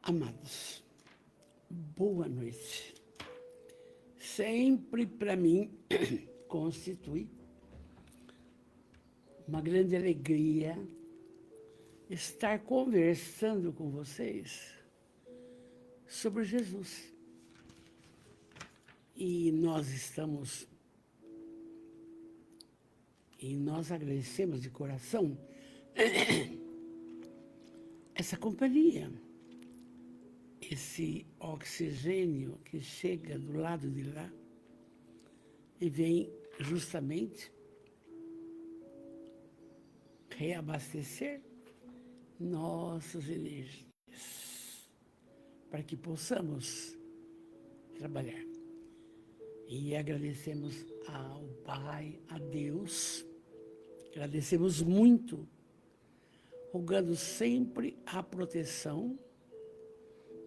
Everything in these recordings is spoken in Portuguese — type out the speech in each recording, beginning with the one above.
Amados, boa noite. Sempre para mim constitui uma grande alegria estar conversando com vocês sobre Jesus. E nós agradecemos de coração essa companhia, esse oxigênio que chega do lado de lá e vem justamente reabastecer nossas energias para que possamos trabalhar. E agradecemos ao Pai, a Deus, agradecemos muito, rogando sempre a proteção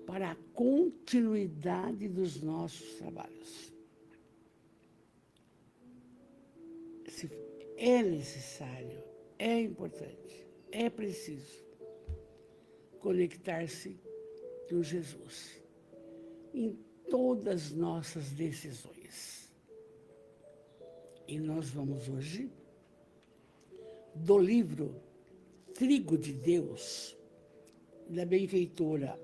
para a continuidade dos nossos trabalhos. Se é necessário, é importante, é preciso conectar-se com Jesus em todas as nossas decisões. E nós vamos hoje do livro Trigo de Deus, da benfeitora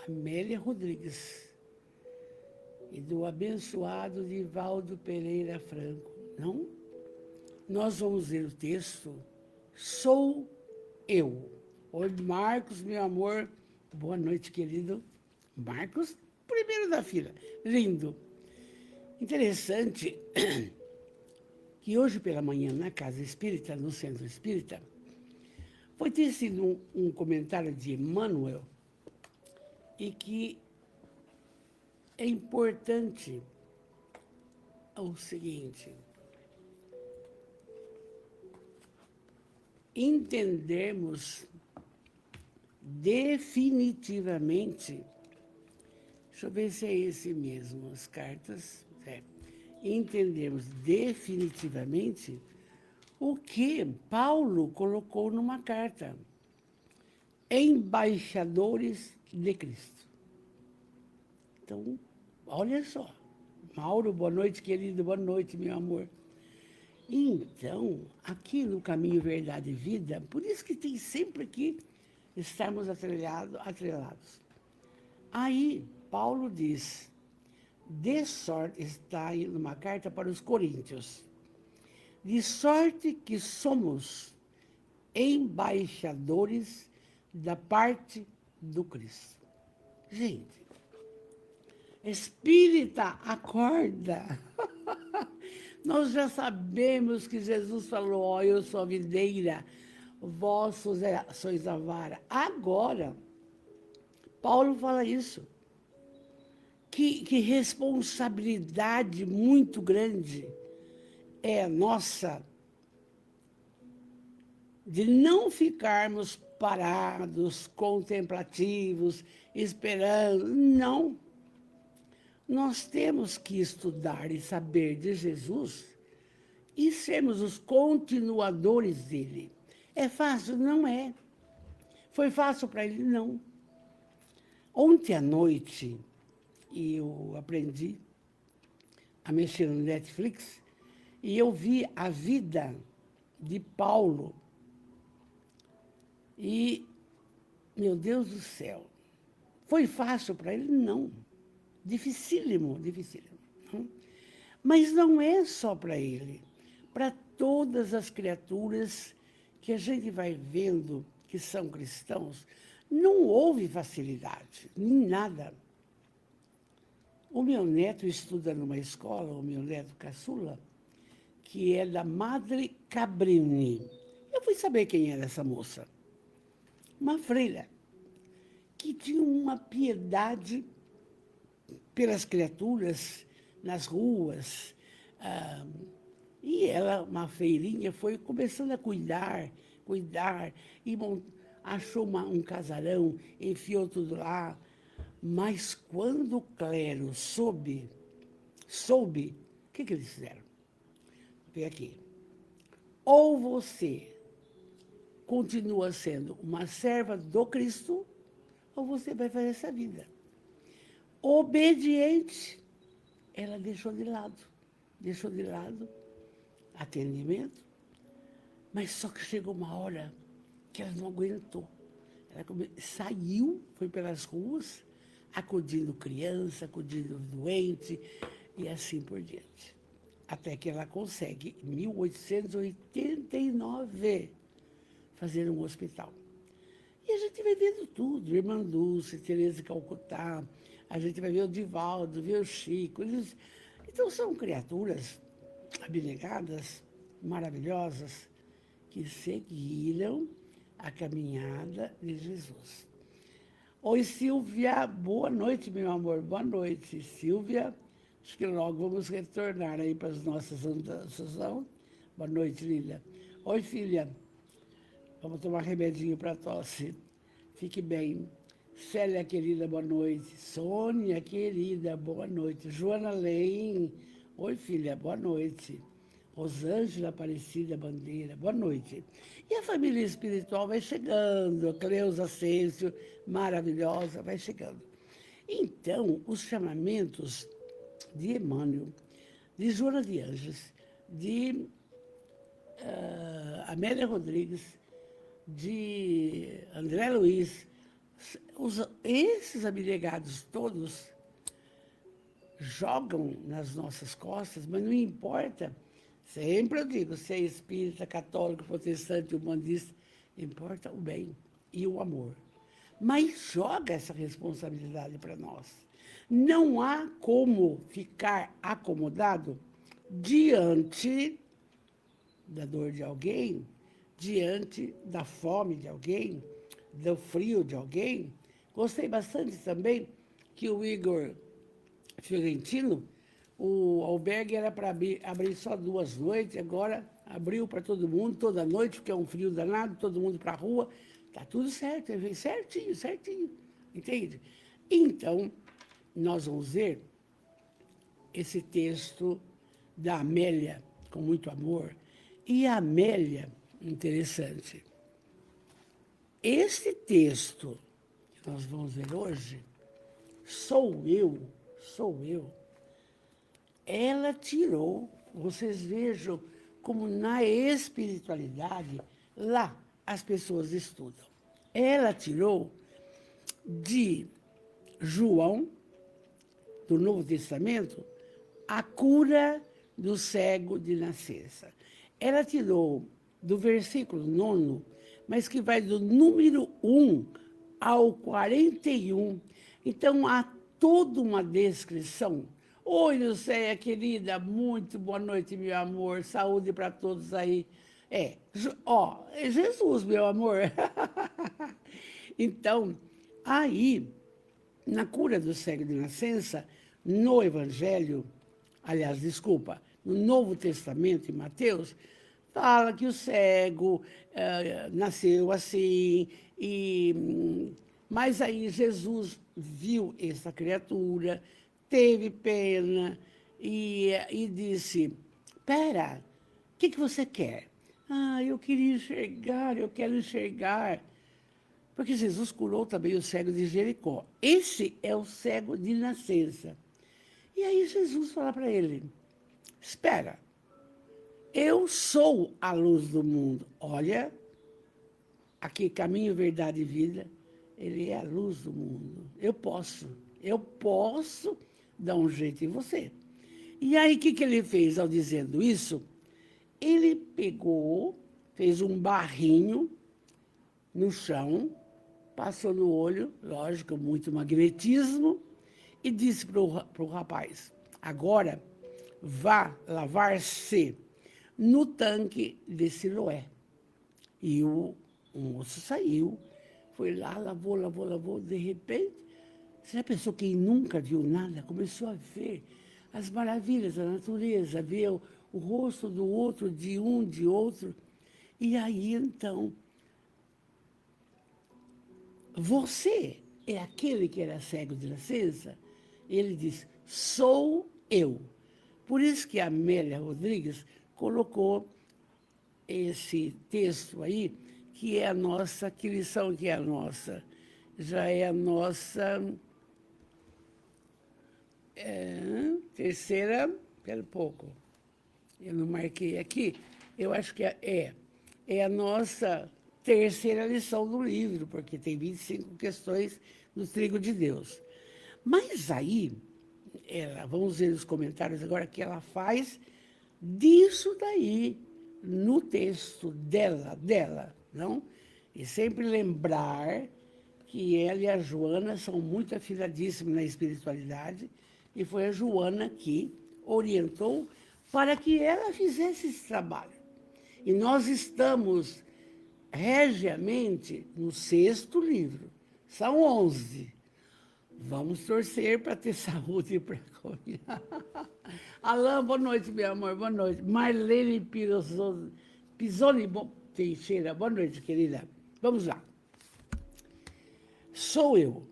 Amélia Rodrigues e do abençoado Divaldo Pereira Franco. Não? Nós vamos ler o texto Sou Eu. Oi, Marcos, meu amor. Boa noite, querido. Marcos, primeiro da fila. Lindo. Interessante que hoje pela manhã, na Casa Espírita, no Centro Espírita, foi ter sido um comentário de Emmanuel e que é importante o seguinte: entendermos definitivamente, deixa eu ver se é esse mesmo, as cartas, entendermos definitivamente o que Paulo colocou numa carta. Embaixadores de Cristo. Então, olha só. Mauro, boa noite, querido, boa noite, meu amor. Então, aqui no Caminho Verdade e Vida, por isso que tem sempre que estarmos atrelados. Aí, Paulo diz, de sorte, está aí numa carta para os Coríntios, de sorte que somos embaixadores da parte do Cristo. Gente, espírita, acorda. Nós já sabemos que Jesus falou, ó, eu sou a videira, vós sois a vara. Agora, Paulo fala isso. Que responsabilidade muito grande é nossa de não ficarmos parados, contemplativos, esperando. Não. Nós temos que estudar e saber de Jesus e sermos os continuadores dele. É fácil? Não é. Foi fácil para ele? Não. Ontem à noite, eu aprendi a mexer no Netflix e eu vi a vida de Paulo. E, meu Deus do céu, foi fácil para ele? Não. Dificílimo, dificílimo. Mas não é só para ele. Para todas as criaturas que a gente vai vendo que são cristãos, não houve facilidade, nem nada. O meu neto estuda numa escola, o meu neto caçula, que é da Madre Cabrini. Eu fui saber quem era essa moça. Uma freira que tinha uma piedade pelas criaturas nas ruas. E ela, uma freirinha, foi começando a cuidar, e achou um casarão, enfiou tudo lá. Mas quando o clero soube, o que eles fizeram? Vem aqui. Ou você continua sendo uma serva do Cristo, ou você vai fazer essa vida. Obediente, ela deixou de lado atendimento, mas só que chegou uma hora que ela não aguentou. Ela saiu, foi pelas ruas, acudindo criança, acudindo doente e assim por diante. Até que ela consegue, em 1889, fazer um hospital. E a gente vai vendo tudo, Irmã Dulce, Teresa de Calcutá, a gente vai ver o Divaldo, ver o Chico. Então são criaturas abnegadas, maravilhosas, que seguiram a caminhada de Jesus. Oi, Silvia, boa noite, meu amor, boa noite. Silvia, acho que logo vamos retornar aí para as nossas andanças, não? Boa noite, linda. Oi, filha, vamos tomar remedinho para tosse. Fique bem. Célia, querida, boa noite. Sônia, querida, boa noite. Joana Leim, oi, filha, boa noite. Rosângela Aparecida Bandeira, boa noite. E a família espiritual vai chegando, a Cleusa Ascencio, maravilhosa, vai chegando. Então, os chamamentos de Emmanuel, de Joana de Anjos, de Amélia Rodrigues, de André Luiz, esses abnegados todos jogam nas nossas costas, mas não importa. Sempre eu digo, se é espírita, católico, protestante, humanista, importa o bem e o amor. Mas joga essa responsabilidade para nós. Não há como ficar acomodado diante da dor de alguém, diante da fome de alguém, do frio de alguém. Gostei bastante também que o Igor Fiorentino, o albergue era para abrir só 2 noites, agora abriu para todo mundo, toda noite, porque é um frio danado, todo mundo para a rua. Está tudo certo, ele fez certinho, certinho, entende? Então, nós vamos ver esse texto da Amélia, com muito amor. E a Amélia, interessante, esse texto que nós vamos ver hoje, sou eu, ela tirou, vocês vejam como na espiritualidade, lá as pessoas estudam. Ela tirou de João, do Novo Testamento, a cura do cego de nascença. Ela tirou do versículo 9, mas que vai do número 1 ao 41. Então, há toda uma descrição. Oi, Lucéia, querida, muito boa noite, meu amor. Saúde para todos aí. É Jesus, meu amor. Então, aí, na cura do cego de nascença, no Evangelho, aliás, desculpa, no Novo Testamento, em Mateus, fala que o cego nasceu assim, mas aí Jesus viu essa criatura, teve pena e disse, espera, o que você quer? Ah, eu queria enxergar, eu quero enxergar. Porque Jesus curou também o cego de Jericó. Esse é o cego de nascença. E aí Jesus fala para ele, espera, eu sou a luz do mundo. Olha, aqui caminho, verdade e vida, ele é a luz do mundo. Eu posso dar um jeito em você. E aí o que ele fez ao dizendo isso? Ele pegou, fez um barrinho no chão, passou no olho, lógico, muito magnetismo, e disse para o rapaz, agora vá lavar-se no tanque de Siloé. E o moço saiu, foi lá, lavou, de repente, você já pensou quem nunca viu nada? Começou a ver as maravilhas da natureza, ver o rosto do outro, de um, de outro. E aí, então, você é aquele que era cego de nascença? Ele diz, sou eu. Por isso que a Amélia Rodrigues colocou esse texto aí, que é a nossa, que lição que é a nossa? já é a nossa terceira, espera um pouco, eu não marquei aqui, eu acho que é a nossa terceira lição do livro, porque tem 25 questões do trigo de Deus. Mas aí, vamos ver os comentários agora que ela faz disso daí, no texto dela, não? E sempre lembrar que ela e a Joana são muito afiladíssimas na espiritualidade, e foi a Joana que orientou para que ela fizesse esse trabalho. E nós estamos regiamente no 6º livro, são 11. Vamos torcer para ter saúde para comer. Alain, boa noite, meu amor, boa noite. Marlene Pisoni Teixeira, boa noite, querida. Vamos lá. Sou eu.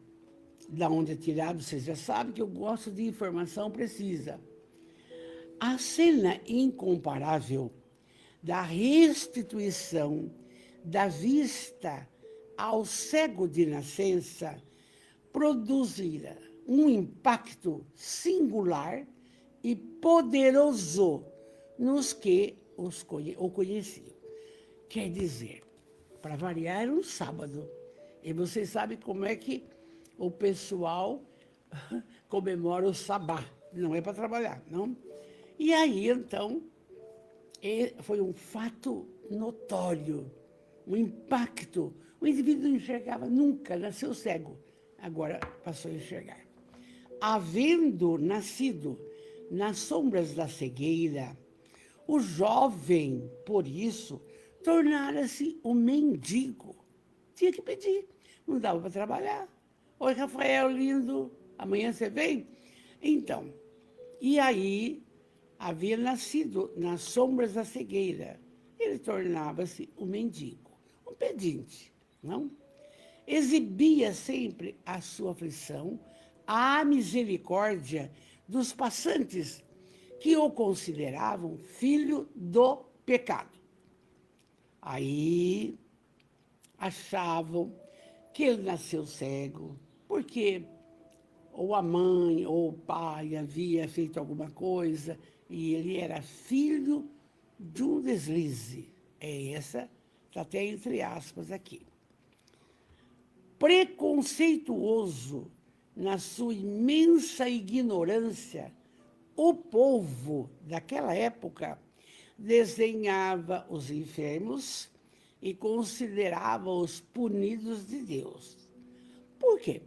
Da onde é tirado, vocês já sabem que eu gosto de informação precisa. A cena incomparável da restituição da vista ao cego de nascença produzirá um impacto singular e poderoso nos que o conheciam. Quer dizer, para variar, era um sábado. E vocês sabem como é que o pessoal comemora o sabá. Não é para trabalhar, não? E aí, então, foi um fato notório, um impacto. O indivíduo não enxergava nunca, nasceu cego. Agora passou a enxergar. Havendo nascido nas sombras da cegueira, o jovem, por isso, tornara-se um mendigo. Tinha que pedir, não dava para trabalhar. Oi, Rafael, lindo, amanhã você vem? Então, e aí, havia nascido nas sombras da cegueira. Ele tornava-se um mendigo, um pedinte, não? Exibia sempre a sua aflição, a misericórdia dos passantes que o consideravam filho do pecado. Aí achavam que ele nasceu cego, porque ou a mãe ou o pai havia feito alguma coisa e ele era filho de um deslize. Essa está até entre aspas aqui. Preconceituoso na sua imensa ignorância, o povo daquela época desenhava os enfermos e considerava-os punidos de Deus. Por quê?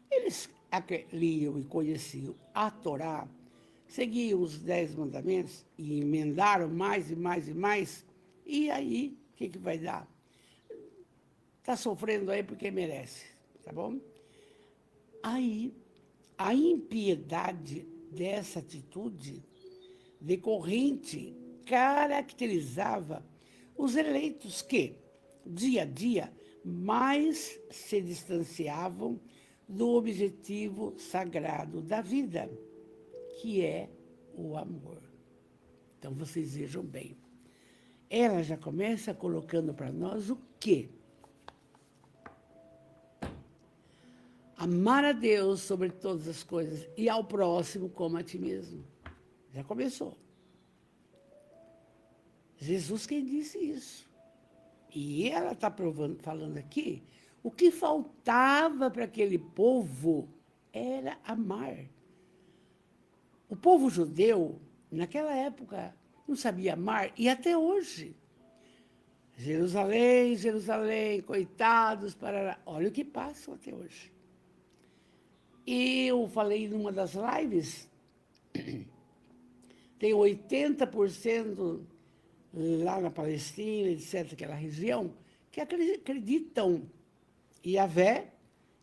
Eles liam e conheciam a Torá, seguiam os 10 mandamentos e emendaram mais e mais e mais. E aí, o que vai dar? Está sofrendo aí porque merece, tá bom? Aí, a impiedade dessa atitude decorrente caracterizava os eleitos que, dia a dia, mais se distanciavam do objetivo sagrado da vida, que é o amor. Então, vocês vejam bem. Ela já começa colocando para nós o quê? Amar a Deus sobre todas as coisas e ao próximo como a ti mesmo. Já começou. Jesus quem disse isso. E ela está falando aqui, o que faltava para aquele povo era amar. O povo judeu, naquela época, não sabia amar, e até hoje. Jerusalém, Jerusalém, coitados, olha o que passam até hoje. E eu falei numa das lives, tem 80% lá na Palestina, etc., aquela região, que acreditam em Yahvé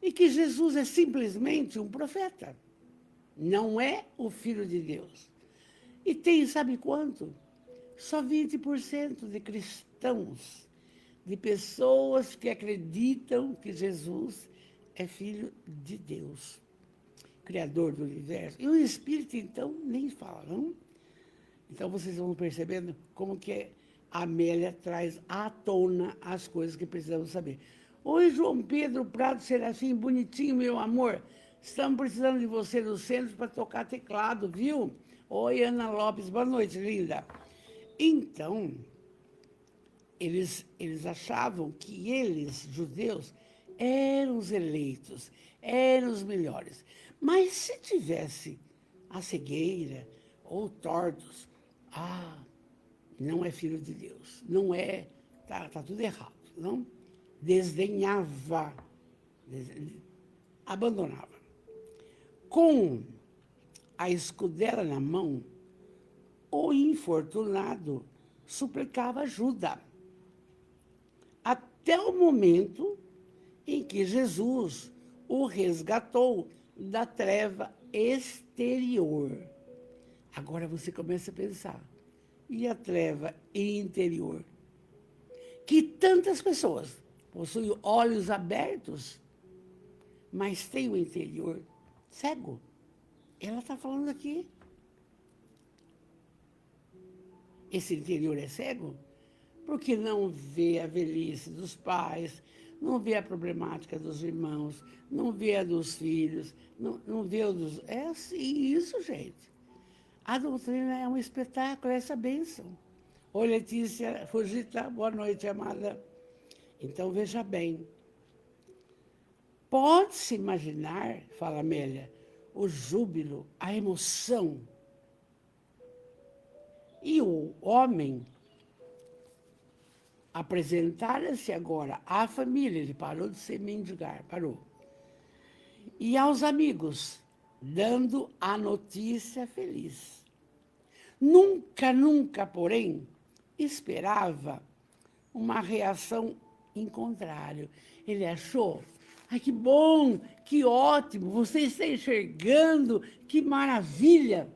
e que Jesus é simplesmente um profeta. Não é o Filho de Deus. E tem, sabe quanto? Só 20% de cristãos, de pessoas que acreditam que Jesus é Filho de Deus, Criador do universo. E o Espírito, então, nem fala, não? Então, vocês vão percebendo como que a Amélia traz à tona as coisas que precisamos saber. Oi, João Pedro Prado Serafim, bonitinho, meu amor. Estamos precisando de você no centro para tocar teclado, viu? Oi, Ana Lopes, boa noite, linda. Então, eles achavam que eles, judeus, eram os eleitos, eram os melhores. Mas se tivesse a cegueira ou tortos, não é filho de Deus, não é, tá tudo errado, não? Desdenhava, abandonava. Com a escudela na mão, o infortunado suplicava ajuda. Até o momento em que Jesus o resgatou da treva exterior. Agora você começa a pensar, e a treva interior? Que tantas pessoas possuem olhos abertos, mas têm o interior cego. Ela está falando aqui. Esse interior é cego porque não vê a velhice dos pais, não vê a problemática dos irmãos, não vê a dos filhos, não vê o dos... É assim, isso, gente. A doutrina é um espetáculo, é essa bênção. Oi, Letícia Fujita, boa noite, amada. Então, veja bem. Pode-se imaginar, fala Amélia, o júbilo, a emoção. E o homem apresentara-se agora à família, ele parou de ser mendigar, parou. E aos amigos, dando a notícia feliz. Nunca, porém, esperava uma reação em contrário. Ele achou, que bom, que ótimo, você está enxergando, que maravilha.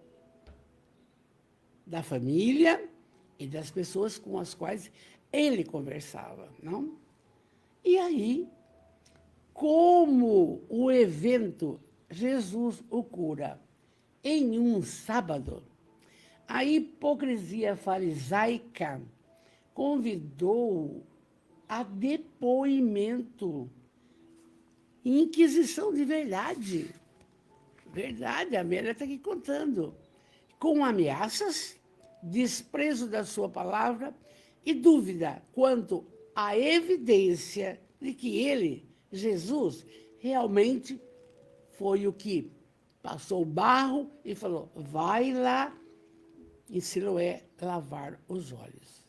Da família e das pessoas com as quais ele conversava, não? E aí, como o evento Jesus o cura em um sábado, a hipocrisia farisaica convidou a depoimento, inquisição de verdade. Verdade, a Amélia está aqui contando. Com ameaças, desprezo da sua palavra e dúvida quanto à evidência de que ele, Jesus, realmente foi o que passou o barro e falou, vai lá em Siloé lavar os olhos.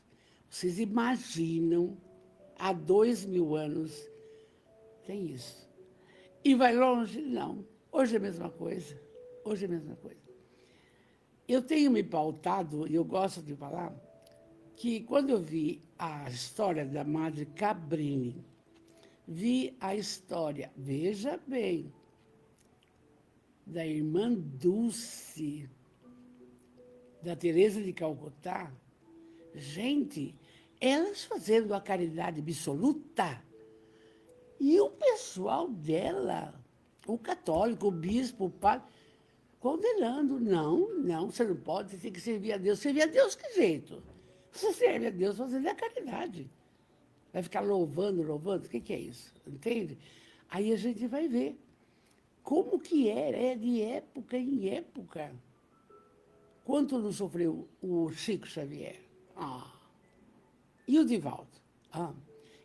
Vocês imaginam, há 2000 anos, tem isso. E vai longe? Não. Hoje é a mesma coisa. Hoje é a mesma coisa. Eu tenho me pautado, e eu gosto de falar, que quando eu vi a história da Madre Cabrini, vi a história, veja bem, da irmã Dulce, da Teresa de Calcutá, gente, elas fazendo a caridade absoluta, e o pessoal dela, o católico, o bispo, o padre, condenando. Não, você não pode, você tem que servir a Deus. Servir a Deus que jeito? Você serve a Deus fazendo a caridade. Vai ficar louvando? O que é isso? Entende? Aí a gente vai ver como que é de época em época. Quanto não sofreu o Chico Xavier? E o Divaldo?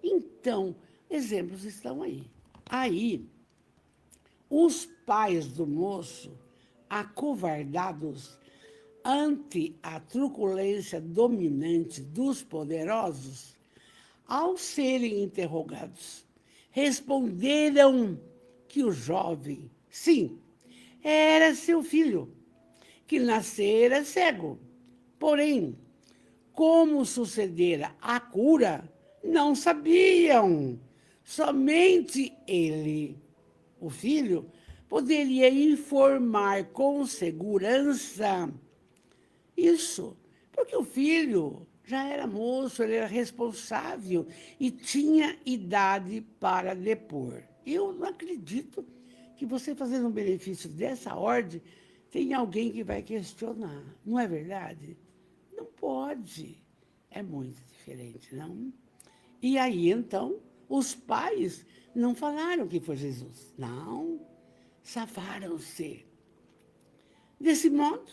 Então, exemplos estão aí. Aí, os pais do moço, acovardados ante a truculência dominante dos poderosos, ao serem interrogados, responderam que o jovem, sim, era seu filho, que nascera cego. Porém, como sucedera a cura, não sabiam. Somente ele, o filho, poderia informar com segurança isso, porque o filho já era moço, ele era responsável e tinha idade para depor. Eu não acredito que você fazendo um benefício dessa ordem, tem alguém que vai questionar. Não é verdade? Não pode. É muito diferente, não? E aí, então, Os pais não falaram que foi Jesus. Não, safaram-se. Desse modo,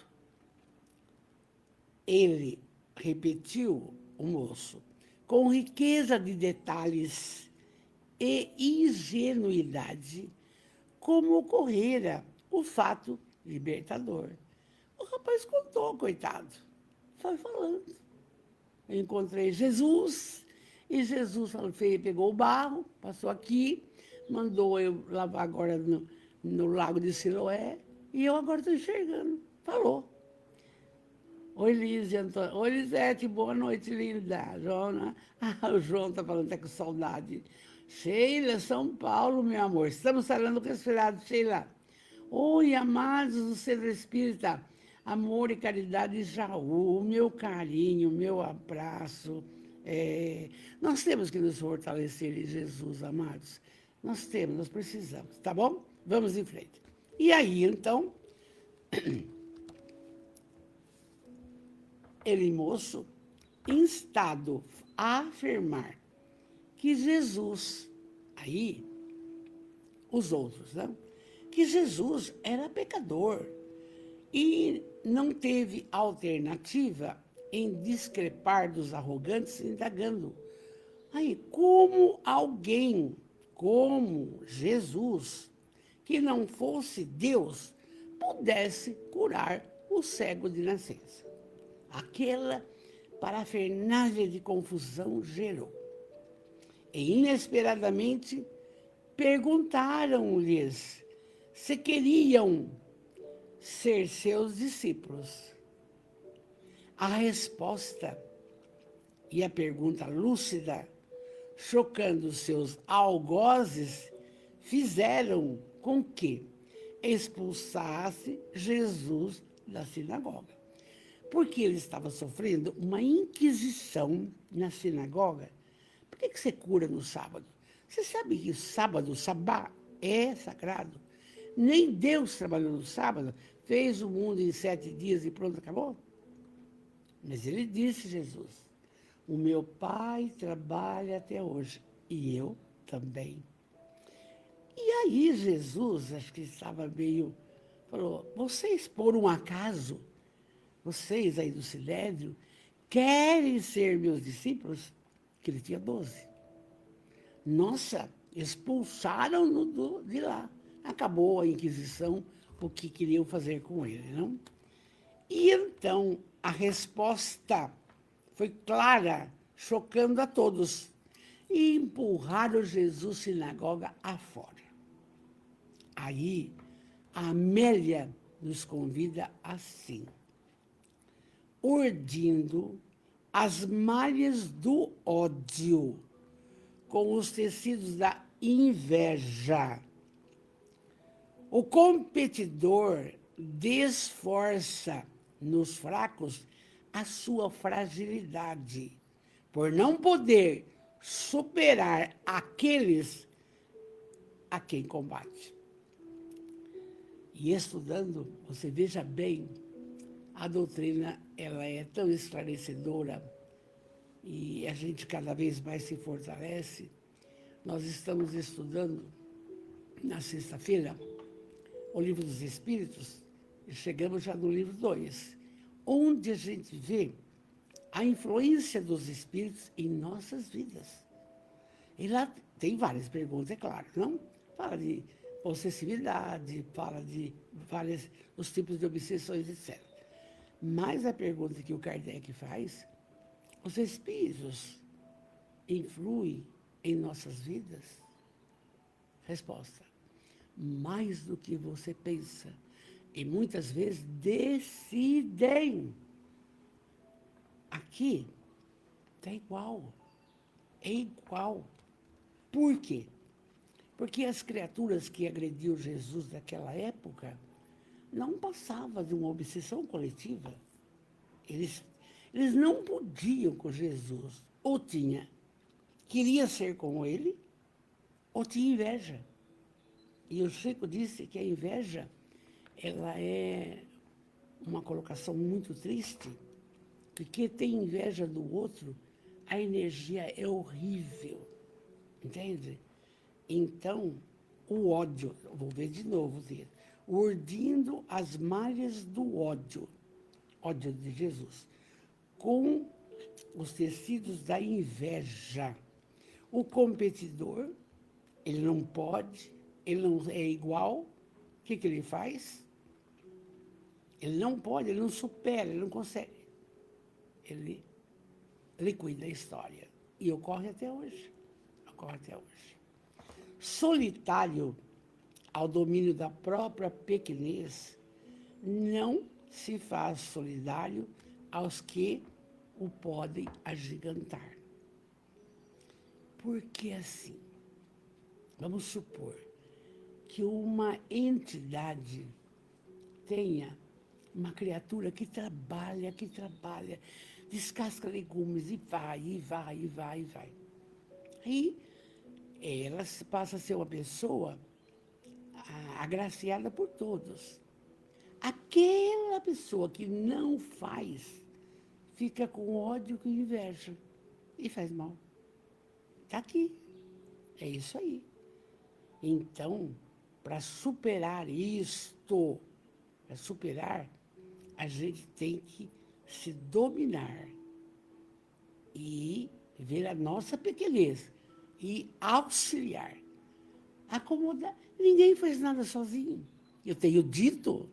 ele repetiu, o moço, com riqueza de detalhes e ingenuidade, como ocorrera o fato libertador. O rapaz contou, coitado. Foi falando. Eu encontrei Jesus, e Jesus pegou o barro, passou aqui, mandou eu lavar agora no lago de Siloé, e eu agora estou enxergando. Falou. Oi, Lise, Antônio. Oi, Lisete, boa noite, linda. João, o João está falando, está com saudade. Sheila, São Paulo, meu amor. Estamos falando resfriado, Sheila. Oi, amados do Centro Espírita. Amor e caridade, Jaú, meu carinho, meu abraço. Nós temos que nos fortalecer em Jesus, amados. Nós temos, nós precisamos, tá bom? Vamos em frente. E aí, então, ele, moço, instado a afirmar que Jesus, aí, os outros, né? Que Jesus era pecador e não teve alternativa em discrepar dos arrogantes, indagando. Aí, como alguém como Jesus, que não fosse Deus, pudesse curar o cego de nascença? Aquela parafernália de confusão gerou. E, inesperadamente, perguntaram-lhes se queriam ser seus discípulos. A resposta e a pergunta lúcida, chocando seus algozes, fizeram com que expulsasse Jesus da sinagoga. Porque ele estava sofrendo uma inquisição na sinagoga. Por que você cura no sábado? Você sabe que sábado, sabá, é sagrado. Nem Deus trabalhou no sábado, fez o mundo em 7 dias e pronto, acabou. Mas ele disse, Jesus, o meu Pai trabalha até hoje, e eu também. E aí Jesus, acho que estava meio, falou, vocês por um acaso, vocês aí do Sinédrio, querem ser meus discípulos? Que ele tinha 12. Nossa, expulsaram-no de lá. Acabou a Inquisição, o que queriam fazer com ele, não? E então a resposta foi clara, chocando a todos. E empurraram Jesus sinagoga afora. Aí a Amélia nos convida assim, urdindo as malhas do ódio com os tecidos da inveja. O competidor desforça nos fracos a sua fragilidade, por não poder superar aqueles a quem combate. E estudando, você veja bem, a doutrina ela é tão esclarecedora e a gente cada vez mais se fortalece. Nós estamos estudando, na sexta-feira, o Livro dos Espíritos, e chegamos já no livro 2, onde a gente vê a influência dos espíritos em nossas vidas. E lá tem várias perguntas, é claro, não? Fala de possessividade, fala de vários os tipos de obsessões, etc. Mas a pergunta que o Kardec faz, os espíritos influem em nossas vidas? Resposta, mais do que você pensa. E muitas vezes decidem. Aqui está igual. É igual. Por quê? Porque as criaturas que agrediam Jesus naquela época não passavam de uma obsessão coletiva. Eles não podiam com Jesus. Ou queria ser como ele, ou tinha inveja. E o Chico disse que a inveja, ela é uma colocação muito triste, porque tem inveja do outro, a energia é horrível. Entende? Então, o ódio, vou ver de novo o texto, urdindo as malhas do ódio, ódio de Jesus, com os tecidos da inveja. O competidor, ele não pode, ele não é igual, o que ele faz? Ele não pode, ele não supera, ele não consegue. Ele liquida a história. E ocorre até hoje. Ocorre até hoje. Solitário ao domínio da própria pequenez, não se faz solidário aos que o podem agigantar. Porque assim, vamos supor que uma entidade tenha uma criatura que trabalha, descasca legumes e vai, e vai, e vai, e vai. Aí ela passa a ser uma pessoa agraciada por todos. Aquela pessoa que não faz, fica com ódio, com inveja e faz mal. Está aqui. É isso aí. Então, para superar isto, para superar, a gente tem que se dominar e ver a nossa pequenez e auxiliar. Acomodar. Ninguém faz nada sozinho. Eu tenho dito,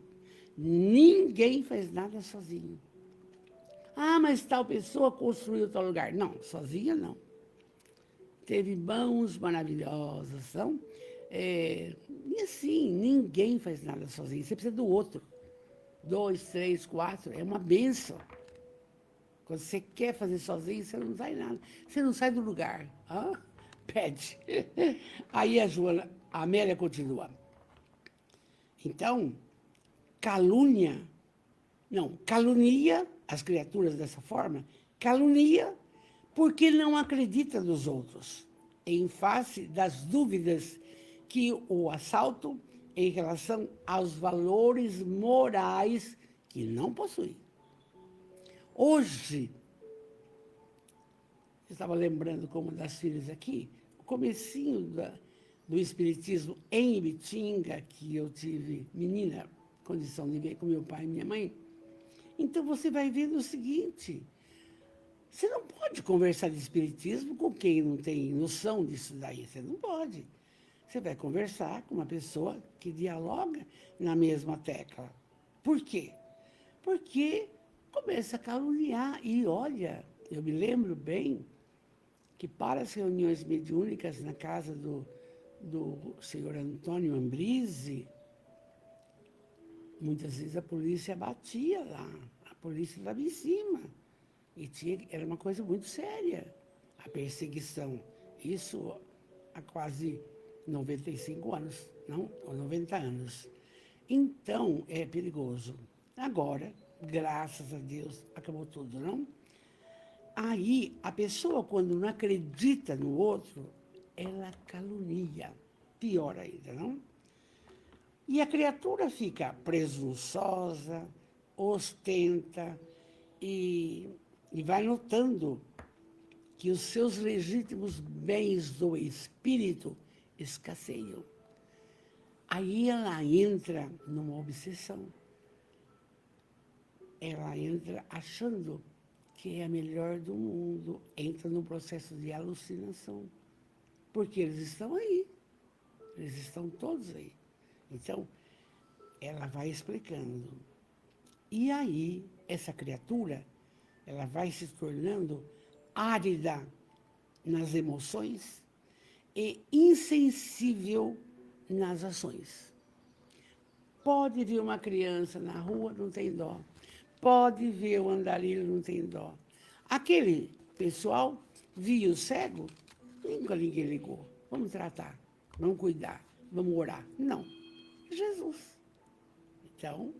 ninguém faz nada sozinho. Ah, mas tal pessoa construiu tal lugar. Não, sozinha não. Teve mãos maravilhosas, não? E assim, ninguém faz nada sozinho. Você precisa do outro. 2, 3, 4, é uma bênção. Quando você quer fazer sozinho, você não sai nada. Você não sai do lugar. Ah, pede. Aí a Amélia continua. Então, calunia as criaturas dessa forma, calunia porque não acredita nos outros, em face das dúvidas que o assaltam em relação aos valores morais que não possui. Hoje, eu estava lembrando como uma das filhas aqui, o comecinho do Espiritismo em Ibitinga, que eu tive menina, condição de ver com meu pai e minha mãe. Então você vai vendo o seguinte, você não pode conversar de Espiritismo com quem não tem noção disso daí, você não pode. Você vai conversar com uma pessoa que dialoga na mesma tecla. Por quê? Porque começa a caluniar. E olha, eu me lembro bem que para as reuniões mediúnicas na casa do senhor Antônio Ambrise, muitas vezes a polícia batia lá, a polícia estava em cima. E era uma coisa muito séria, a perseguição. Isso há quase 95 anos, não? Ou 90 anos. Então, é perigoso. Agora, graças a Deus, acabou tudo, não? Aí, a pessoa, quando não acredita no outro, ela calunia. Pior ainda, não? E a criatura fica presunçosa, ostenta e vai notando que os seus legítimos bens do espírito escasseiam. Aí ela entra numa obsessão. Ela entra achando que é a melhor do mundo, entra num processo de alucinação. Porque eles estão aí. Eles estão todos aí. Então, ela vai explicando. E aí, essa criatura, ela vai se tornando árida nas emoções e insensível nas ações. Pode ver uma criança na rua, não tem dó. Pode ver o andarilho, não tem dó. Aquele pessoal via o cego, nunca ninguém ligou. Vamos tratar, vamos cuidar, vamos orar. Não, Jesus. Então,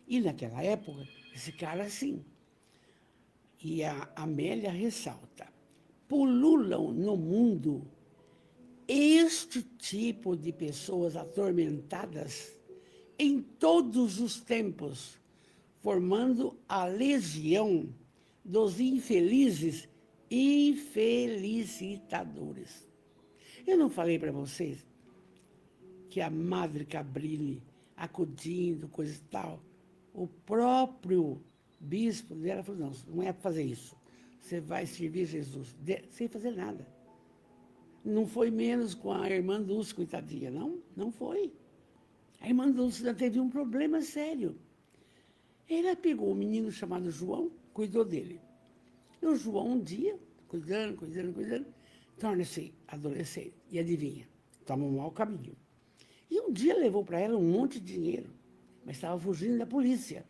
e naquela época, esse cara assim. E a Amélia ressalta, pululam no mundo este tipo de pessoas atormentadas em todos os tempos, formando a legião dos infelizes infelicitadores. Eu não falei para vocês que a Madre Cabrini, acudindo, coisa e tal, o próprio bispo dela falou, não é para fazer isso. Você vai servir Jesus, sem fazer nada. Não foi menos com a irmã Dulce, coitadinha, não foi. A irmã Dulce já teve um problema sério. Ela pegou um menino chamado João, cuidou dele. E o João, um dia, cuidando, torna-se adolescente. E adivinha, toma um mau caminho. E um dia levou para ela um monte de dinheiro, mas estava fugindo da polícia.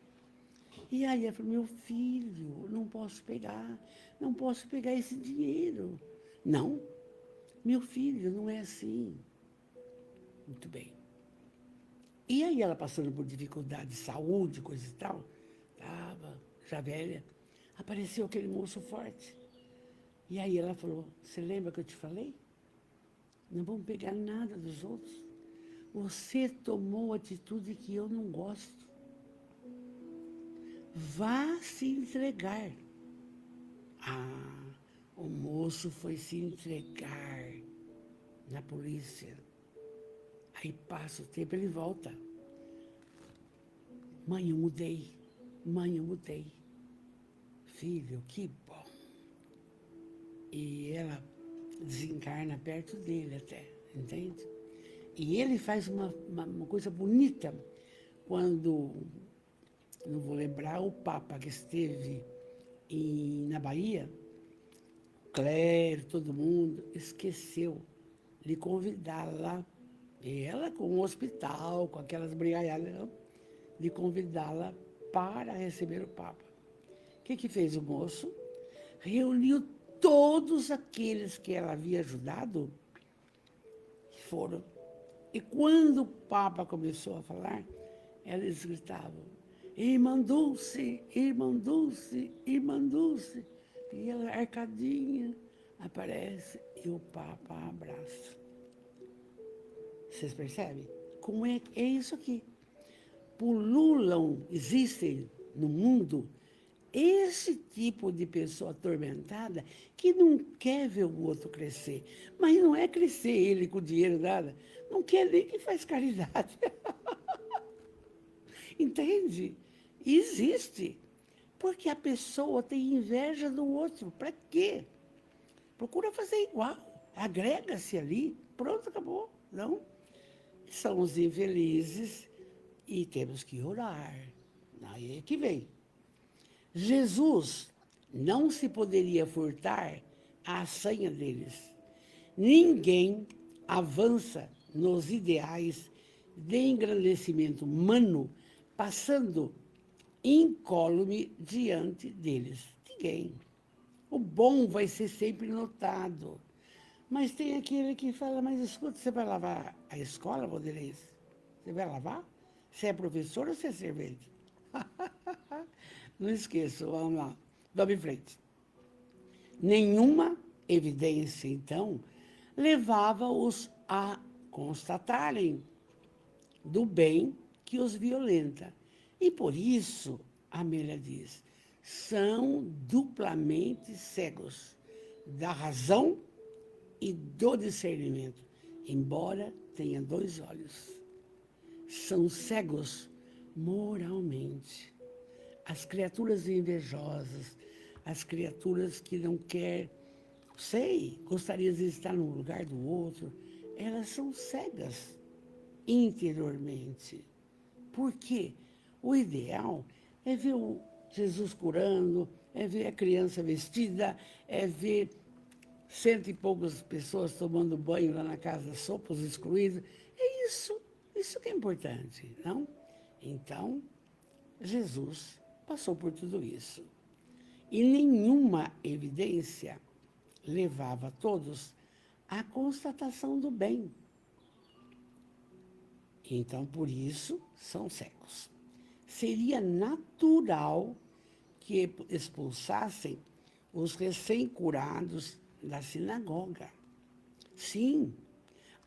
E aí ela falou, meu filho, não posso pegar esse dinheiro. Não, meu filho, não é assim. Muito bem. E aí ela passando por dificuldade de saúde, coisa e tal, estava já velha, apareceu aquele moço forte. E aí ela falou, você lembra que eu te falei? Não vamos pegar nada dos outros. Você tomou atitude que eu não gosto. Vá se entregar. Ah, o moço foi se entregar na polícia. Aí passa o tempo, ele volta. Mãe, eu mudei. Filho, que bom. E ela desencarna perto dele até, entende? E ele faz uma coisa bonita quando, não vou lembrar, o Papa que esteve na Bahia, Clério, todo mundo, esqueceu de convidá-la, ela com o hospital, com aquelas brigaiadas, de convidá-la para receber o Papa. O que fez o moço? Reuniu todos aqueles que ela havia ajudado e foram. E quando o Papa começou a falar, eles gritavam, Irmã Dulce, Irmã Dulce, Irmã Dulce. E ela, arcadinha, aparece e o Papa abraça. Vocês percebem? Como é isso aqui? Pululam, existem no mundo esse tipo de pessoa atormentada que não quer ver o outro crescer. Mas não é crescer ele com dinheiro, nada. Não quer nem que faz caridade. Entende? Existe. Porque a pessoa tem inveja do outro. Para quê? Procura fazer igual. Agrega-se ali. Pronto, acabou. Não? São os infelizes e temos que orar. Aí é que vem. Jesus não se poderia furtar à sanha deles. Ninguém avança nos ideais de engrandecimento humano passando incólume diante deles. Ninguém. O bom vai ser sempre notado. Mas tem aquele que fala, mas escuta, você vai lavar a escola, Vanderlei? Você vai lavar? Você é professor ou você é servente? Não esqueça, vamos lá. Vamos em frente. Nenhuma evidência, então, levava-os a constatarem do bem que os violenta. E por isso, Amélia diz, são duplamente cegos da razão e do discernimento, embora tenha 2 olhos. São cegos moralmente. As criaturas invejosas, as criaturas que não querem, gostaria de estar no lugar do outro, elas são cegas interiormente. Por quê? O ideal é ver o Jesus curando, é ver a criança vestida, é ver 100 e poucas pessoas tomando banho lá na casa, sopas excluídas. É isso que é importante, não? Então, Jesus passou por tudo isso. E nenhuma evidência levava todos à constatação do bem. Então, por isso, são cegos. Seria natural que expulsassem os recém-curados da sinagoga. Sim,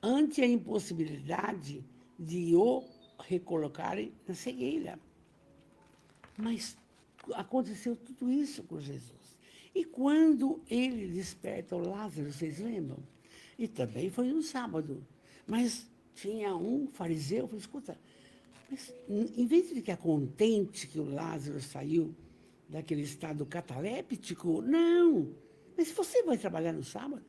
ante a impossibilidade de o recolocarem na cegueira. Mas aconteceu tudo isso com Jesus. E quando ele desperta o Lázaro, vocês lembram? E também foi um sábado. Mas tinha um fariseu, falou, escuta, mas, em vez de ficar contente que o Lázaro saiu daquele estado cataléptico, não. Mas você vai trabalhar no sábado?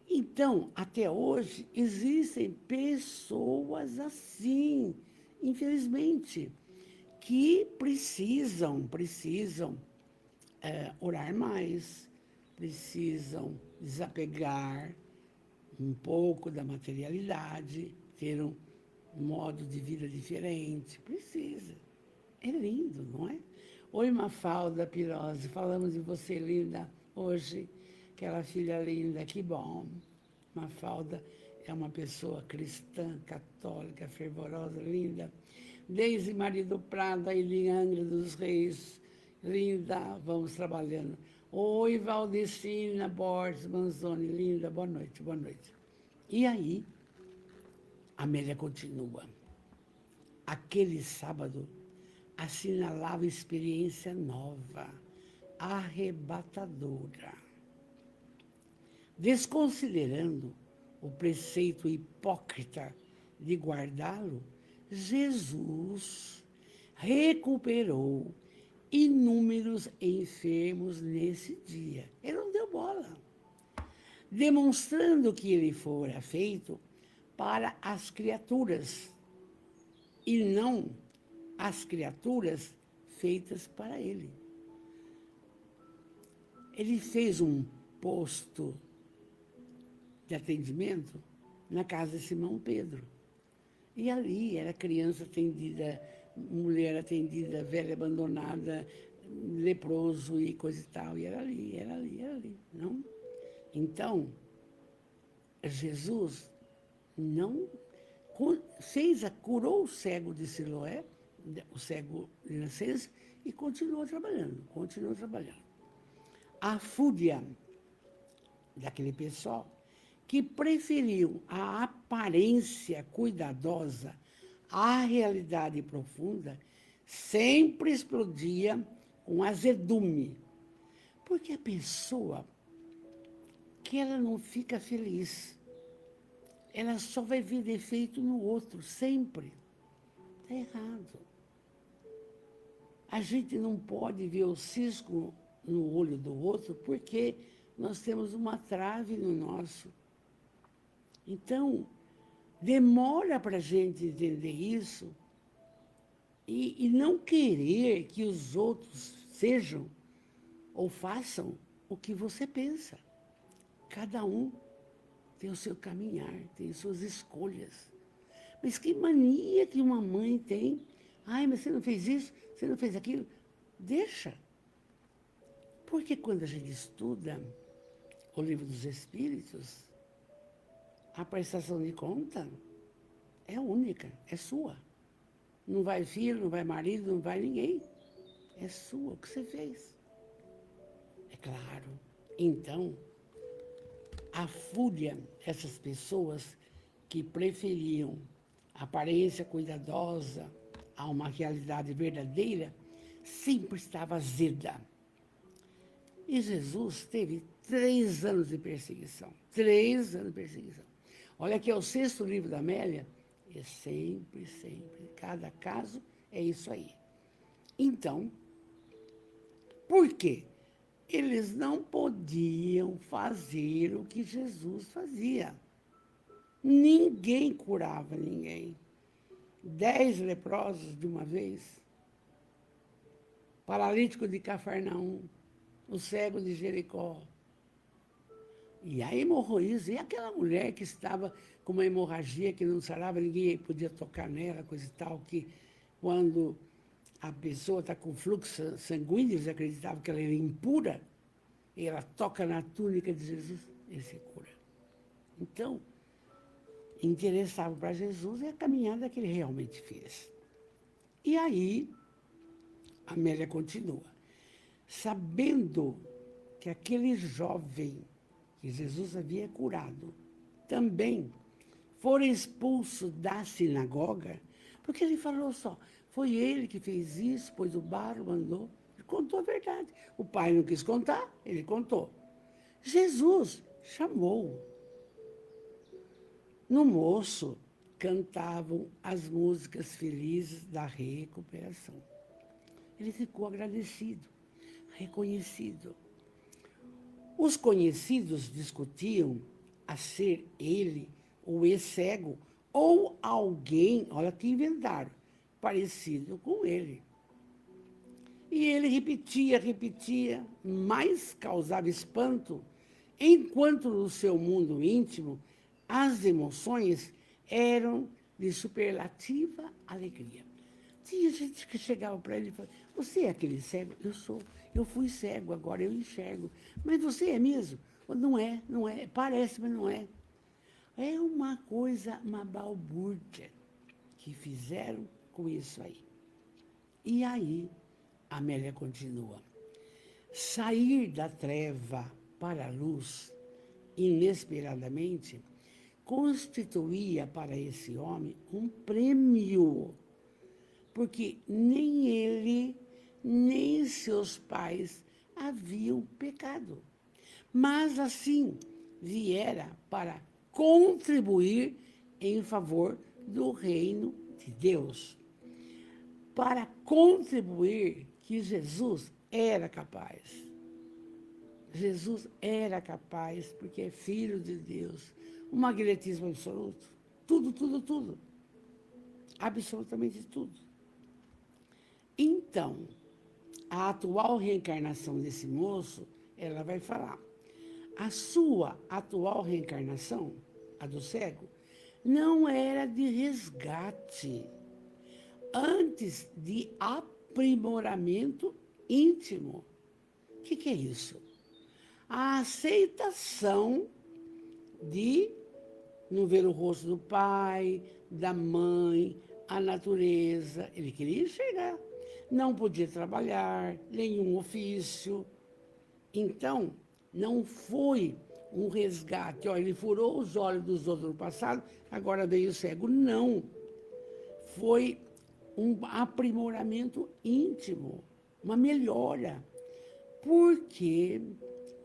Então, até hoje, existem pessoas assim, infelizmente, que precisam orar mais, precisam desapegar um pouco da materialidade, ter um modo de vida diferente. Precisa. É lindo, não é? Oi, Mafalda Pirose, falamos de você, linda, hoje. Aquela filha linda, que bom. Mafalda é uma pessoa cristã, católica, fervorosa, linda. Deise Marido Prado, Aileen Angra dos Reis, linda, vamos trabalhando. Oi, Valdecina Borges Manzoni, linda, boa noite, boa noite. E aí, Amélia continua. Aquele sábado assinalava experiência nova, arrebatadora. Desconsiderando o preceito hipócrita de guardá-lo, Jesus recuperou inúmeros enfermos nesse dia. Ele não deu bola, demonstrando que ele fora feito para as criaturas e não as criaturas feitas para ele. Ele fez um posto de atendimento na casa de Simão Pedro. E ali era criança atendida, mulher atendida, velha abandonada, leproso e coisa e tal. E era ali, não? Então, Jesus não curou o cego de Siloé, o cego de nascença, e continuou trabalhando. A fúria daquele pessoal que preferiu a aparência cuidadosa à realidade profunda, sempre explodia com azedume. Porque a pessoa que ela não fica feliz, ela só vai ver defeito no outro, sempre. Está errado. A gente não pode ver o cisco no olho do outro porque nós temos uma trave no nosso. Então, demora para a gente entender isso e não querer que os outros sejam ou façam o que você pensa. Cada um tem o seu caminhar, tem suas escolhas. Mas que mania que uma mãe tem. Ai, mas você não fez isso, você não fez aquilo. Deixa. Porque quando a gente estuda o Livro dos Espíritos, a prestação de conta é única, é sua. Não vai filho, não vai marido, não vai ninguém. É sua, o que você fez. É claro. Então, a fúria dessas pessoas que preferiam a aparência cuidadosa a uma realidade verdadeira, sempre estava azeda. E Jesus teve 3 anos de perseguição. 3 anos de perseguição. Olha que é o 6º livro da Amélia, é sempre, cada caso é isso aí. Então, por quê? Eles não podiam fazer o que Jesus fazia. Ninguém curava ninguém. 10 leprosos de uma vez, paralítico de Cafarnaum, o cego de Jericó. E a hemorroísa, e aquela mulher que estava com uma hemorragia que não sarava, ninguém podia tocar nela, coisa e tal, que quando a pessoa está com fluxo sanguíneo, eles acreditavam que ela era impura, e ela toca na túnica de Jesus, ele se cura. Então, interessava para Jesus é a caminhada que ele realmente fez. E aí, Amélia continua. Sabendo que aquele jovem que Jesus havia curado também fora expulso da sinagoga, porque ele falou só, foi ele que fez isso, pois o Baro mandou. Ele contou a verdade. O pai não quis contar, ele contou. Jesus chamou. No moço cantavam as músicas felizes da recuperação. Ele ficou agradecido, reconhecido. Os conhecidos discutiam a ser ele o ex-cego ou alguém, olha que inventaram, parecido com ele. E ele repetia, mas causava espanto, enquanto no seu mundo íntimo as emoções eram de superlativa alegria. Tinha gente que chegava para ele e falava, você é aquele cego? Eu sou. Eu fui cego, agora eu enxergo. Mas você é mesmo? Não é, não é. Parece, mas não é. É uma coisa, uma balbúrdia que fizeram com isso aí. E aí, Amélia continua. Sair da treva para a luz, inesperadamente, constituía para esse homem um prêmio, porque nem ele, nem seus pais haviam pecado. Mas, assim, viera para contribuir em favor do reino de Deus. Para contribuir que Jesus era capaz. Jesus era capaz, porque é filho de Deus. Um magnetismo absoluto. Tudo. Absolutamente tudo. Então, a atual reencarnação desse moço, ela vai falar. A sua atual reencarnação, a do cego, não era de resgate, antes de aprimoramento íntimo. O que é isso? A aceitação de não ver o rosto do pai, da mãe, a natureza. Ele queria enxergar. Não podia trabalhar, nenhum ofício. Então, não foi um resgate. Ó, ele furou os olhos dos outros no passado, agora veio cego. Não. Foi um aprimoramento íntimo, uma melhora. Porque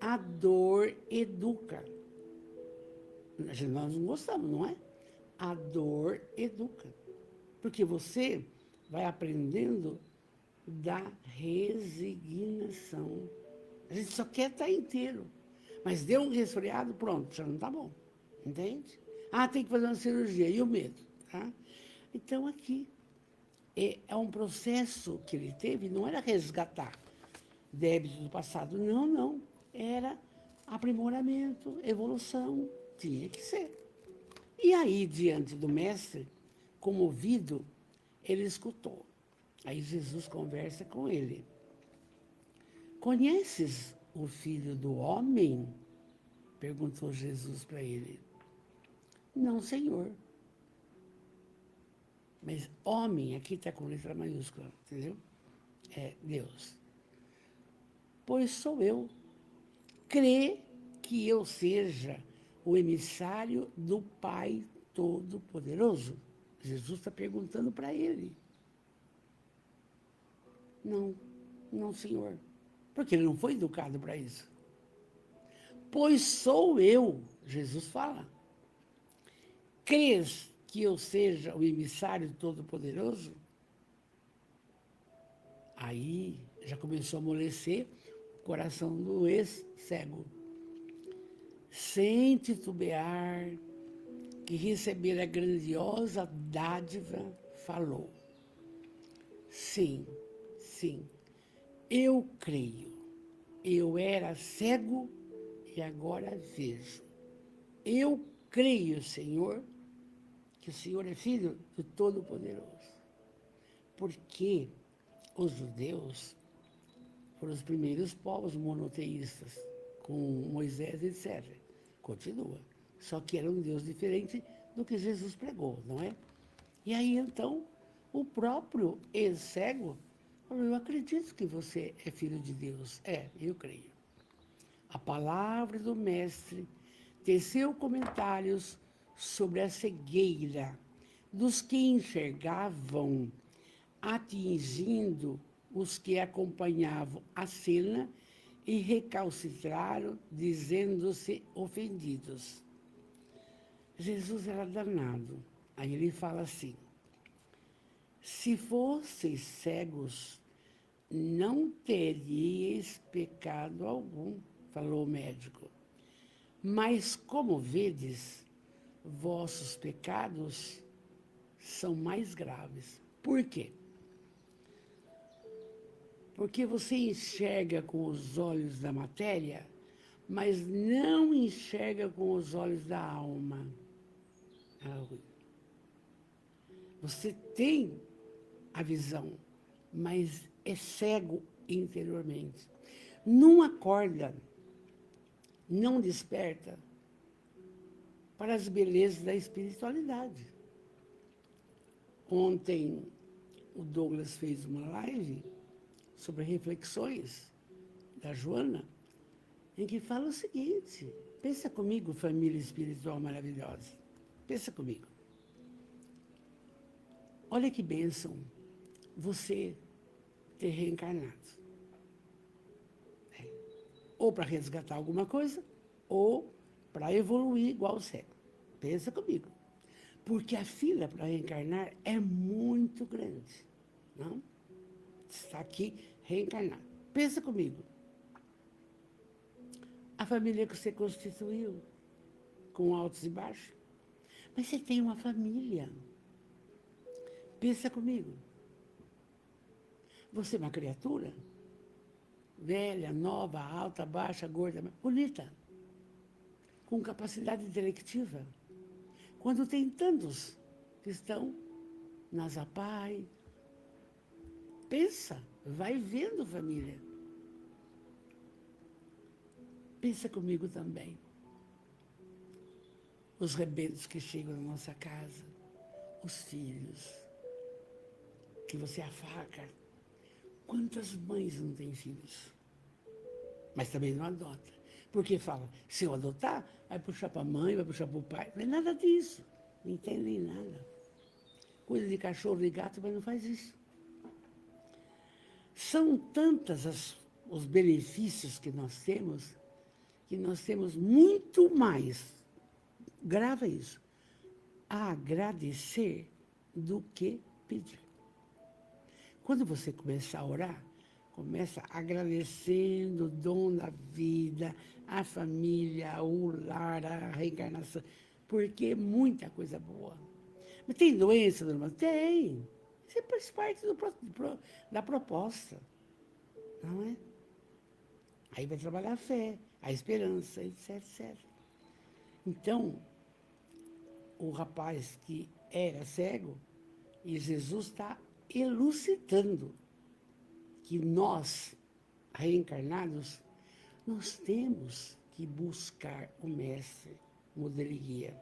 a dor educa. Nós não gostamos, não é? A dor educa. Porque você vai aprendendo da resignação. A gente só quer estar inteiro. Mas deu um resfriado, pronto, já não está bom. Entende? Ah, tem que fazer uma cirurgia. E o medo? Tá? Então, aqui, é um processo que ele teve, não era resgatar débitos do passado. Não. Era aprimoramento, evolução. Tinha que ser. E aí, diante do mestre, comovido, ele escutou. Aí Jesus conversa com ele. Conheces o Filho do Homem? Perguntou Jesus para ele. Não, Senhor. Mas homem, aqui está com letra maiúscula, entendeu? É Deus. Pois sou eu. Crê que eu seja o emissário do Pai Todo-Poderoso? Jesus está perguntando para ele. Não, Senhor. Porque ele não foi educado para isso. Pois sou eu, Jesus fala. Crês que eu seja o emissário todo-poderoso? Aí já começou a amolecer o coração do ex-cego. Sem titubear, que receber a grandiosa dádiva, falou. Sim, eu creio. Eu era cego e agora vejo. Eu creio, Senhor, que o Senhor é filho do Todo-Poderoso. Porque os judeus foram os primeiros povos monoteístas, com Moisés, etc. Continua. Só que era um Deus diferente do que Jesus pregou, não é? E aí, então, o próprio ex-cego falou, eu acredito que você é filho de Deus. Eu creio. A palavra do mestre teceu comentários sobre a cegueira dos que enxergavam, atingindo os que acompanhavam a cena e recalcitraram, dizendo-se ofendidos. Jesus era danado. Aí ele fala assim: se fosseis cegos, não teríeis pecado algum, falou o médico. Mas como vedes, vossos pecados são mais graves. Por quê? Porque você enxerga com os olhos da matéria, mas não enxerga com os olhos da alma. Você tem a visão, mas é cego interiormente. Não acorda, não desperta para as belezas da espiritualidade. Ontem, o Douglas fez uma live sobre reflexões da Joana, em que fala o seguinte: pensa comigo, família espiritual maravilhosa. Pensa comigo. Olha que bênção você ter reencarnado. Ou para resgatar alguma coisa, ou para evoluir igual o cego. Pensa comigo. Porque a fila para reencarnar é muito grande. Não? Está aqui reencarnado. Pensa comigo. A família que você constituiu, com altos e baixos. Mas você tem uma família. Pensa comigo. Você é uma criatura? Velha, nova, alta, baixa, gorda, bonita. Com capacidade intelectiva. Quando tem tantos que estão na Zapai. Pensa, vai vendo, família. Pensa comigo também. Os rebentos que chegam na nossa casa, os filhos, que você afaca. Quantas mães não têm filhos? Mas também não adota. Porque fala, se eu adotar, vai puxar para a mãe, vai puxar para o pai. Não é nada disso. Não entendem nada. Cuida de cachorro e gato, mas não faz isso. São tantas os benefícios que nós temos muito mais, grava isso, a agradecer do que pedir. Quando você começar a orar, começa agradecendo o dom da vida, a família, o lar, a reencarnação, porque é muita coisa boa. Mas tem doença, normal? Tem. Isso faz parte da proposta, não é? Aí vai trabalhar a fé, a esperança, etc, etc. Então, o rapaz que era cego, e Jesus está elucidando que nós, reencarnados, nós temos que buscar o mestre, modelo e guia.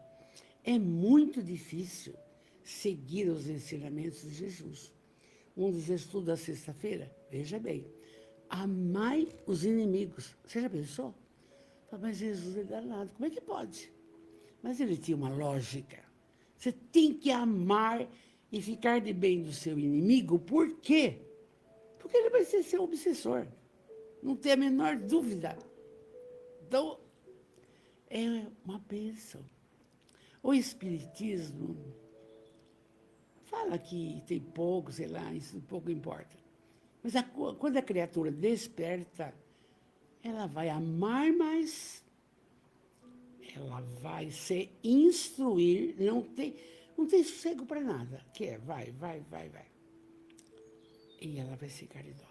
É muito difícil seguir os ensinamentos de Jesus. Um dos estudos da sexta-feira, veja bem, amai os inimigos. Você já pensou? Mas Jesus é danado, como é que pode? Mas ele tinha uma lógica. Você tem que amar e ficar de bem do seu inimigo, por quê? Porque ele vai ser seu obsessor. Não tem a menor dúvida. Então, é uma bênção. O Espiritismo fala que tem pouco, sei lá, isso pouco importa. Mas quando a criatura desperta, ela vai amar mais, ela vai se instruir, não tem sossego para nada. Vai. E ela vai ser caridosa.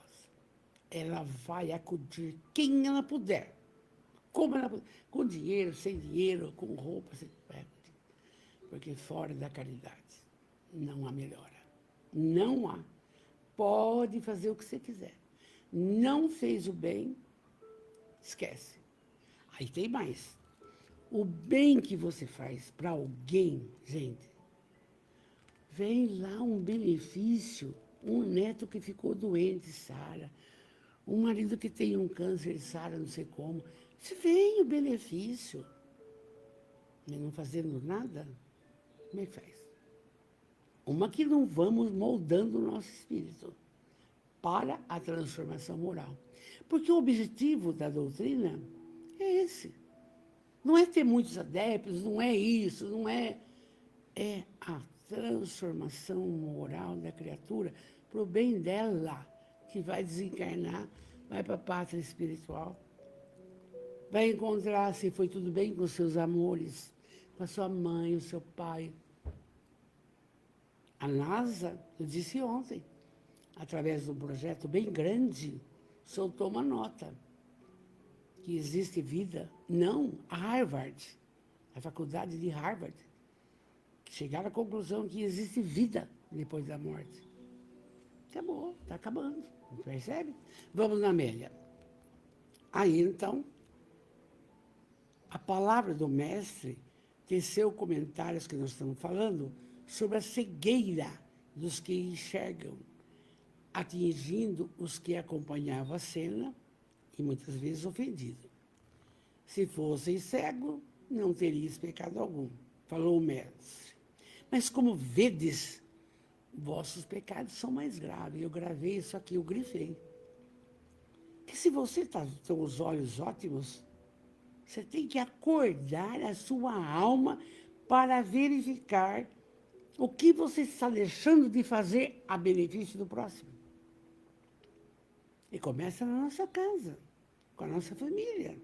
Ela vai acudir quem ela puder. Como ela puder. Com dinheiro, sem dinheiro, com roupa, sem... Porque fora da caridade não há melhora. Não há. Pode fazer o que você quiser. Não fez o bem, esquece. Aí tem mais. O bem que você faz para alguém, gente, vem lá um benefício. Um neto que ficou doente, sara. Um marido que tem um câncer, sara, não sei como. Isso vem o benefício. E não fazendo nada, como é que faz? Uma que não vamos moldando o nosso espírito. para a transformação moral. Porque o objetivo da doutrina é esse. Não é ter muitos adeptos, não é isso, não é... É a transformação moral da criatura para o bem dela, que vai desencarnar, vai para a pátria espiritual, vai encontrar se foi tudo bem com os seus amores, com a sua mãe, o seu pai. A NASA, eu disse ontem, através de um projeto bem grande, soltou uma nota que existe vida. Não, a Harvard, a faculdade de Harvard, chegaram à conclusão que existe vida depois da morte. Acabou, está acabando, percebe? Vamos na Amélia. Aí, então, a palavra do mestre teceu comentários que nós estamos falando sobre a cegueira dos que enxergam, atingindo os que acompanhavam a cena e muitas vezes ofendido. Se fossem cego, não terias pecado algum, falou o mestre. Mas como vedes, vossos pecados são mais graves. Eu gravei isso aqui, eu grifei. Que se você tem os olhos ótimos, você tem que acordar a sua alma para verificar o que você está deixando de fazer a benefício do próximo. E começa na nossa casa, com a nossa família.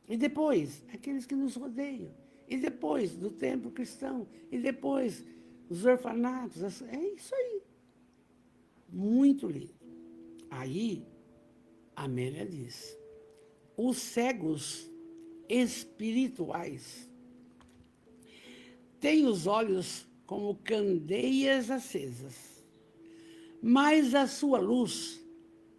E depois, aqueles que nos rodeiam. E depois, do templo cristão. E depois, os orfanatos. É isso aí. Muito lindo. Aí, a Amélia diz, os cegos espirituais têm os olhos como candeias acesas, mas a sua luz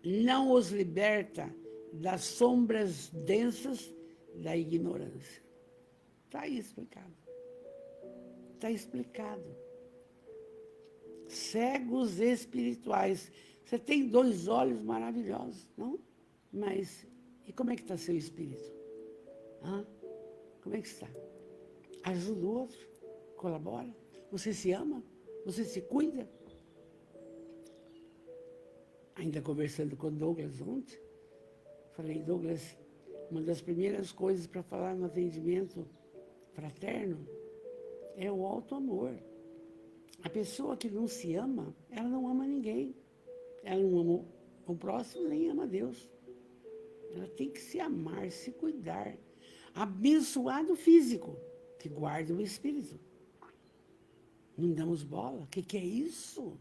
não os liberta das sombras densas da ignorância. Está aí explicado. Está explicado. Cegos espirituais. Você tem 2 olhos maravilhosos, não? Mas, e como é que está seu espírito? Hã? Como é que está? Ajuda o outro? Colabora? Você se ama? Você se cuida? Ainda conversando com o Douglas ontem, falei, Douglas, uma das primeiras coisas para falar no atendimento fraterno é o auto-amor. A pessoa que não se ama, ela não ama ninguém. Ela não ama o próximo, nem ama Deus. Ela tem que se amar, se cuidar. Abençoar do físico, que guarda o espírito. Não damos bola. O que é isso?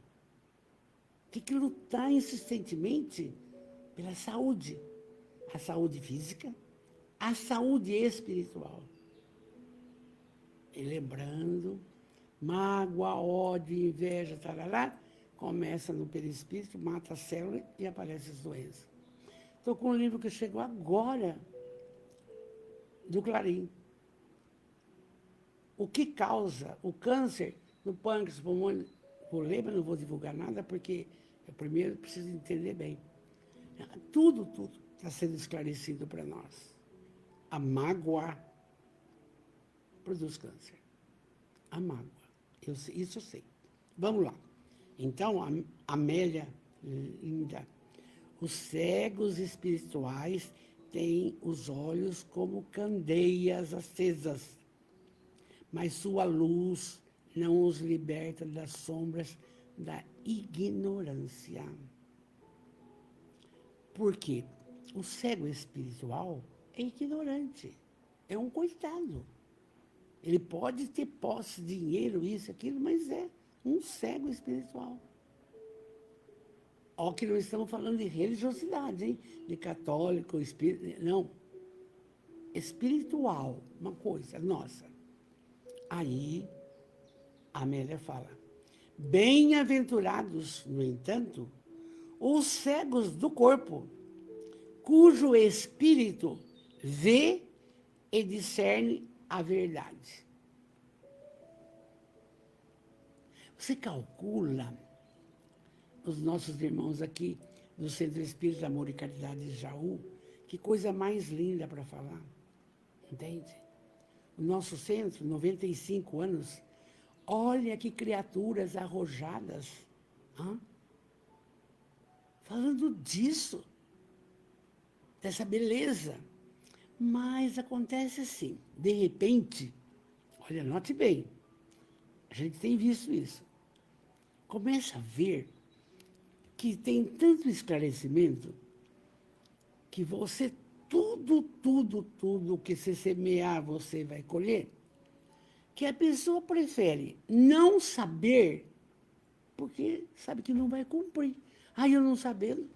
Tem que lutar insistentemente pela saúde. A saúde física, a saúde espiritual. E lembrando, mágoa, ódio, inveja, tarará, começa no perispírito, mata a célula e aparecem as doenças. Estou com um livro que chegou agora, do Clarim. O que causa o câncer no pâncreas, pulmão, vou ler, mas não vou divulgar nada, porque eu primeiro preciso entender bem. Tudo está sendo esclarecido para nós. A mágoa produz câncer. A mágoa. Isso eu sei. Vamos lá. Então, a Amélia, linda. Os cegos espirituais têm os olhos como candeias acesas, mas sua luz não os liberta das sombras da ignorância. Por quê? O cego espiritual é ignorante, é um coitado. Ele pode ter posse, dinheiro, isso, aquilo, mas é um cego espiritual. Ó, que não estamos falando de religiosidade, hein? De católico, espírito, não. Espiritual, uma coisa nossa. Aí, a Amélia fala, bem-aventurados, no entanto, os cegos do corpo, cujo espírito vê e discerne a verdade. Você calcula, os nossos irmãos aqui do Centro Espírita Amor e Caridade de Jaú, que coisa mais linda para falar, entende? O nosso centro, 95 anos, olha que criaturas arrojadas. Hã? falando disso, dessa beleza. Mas acontece assim, de repente, olha, note bem, a gente tem visto isso. Começa a ver que tem tanto esclarecimento que você, tudo que você semear, você vai colher, que a pessoa prefere não saber, porque sabe que não vai cumprir. Aí eu não sabendo,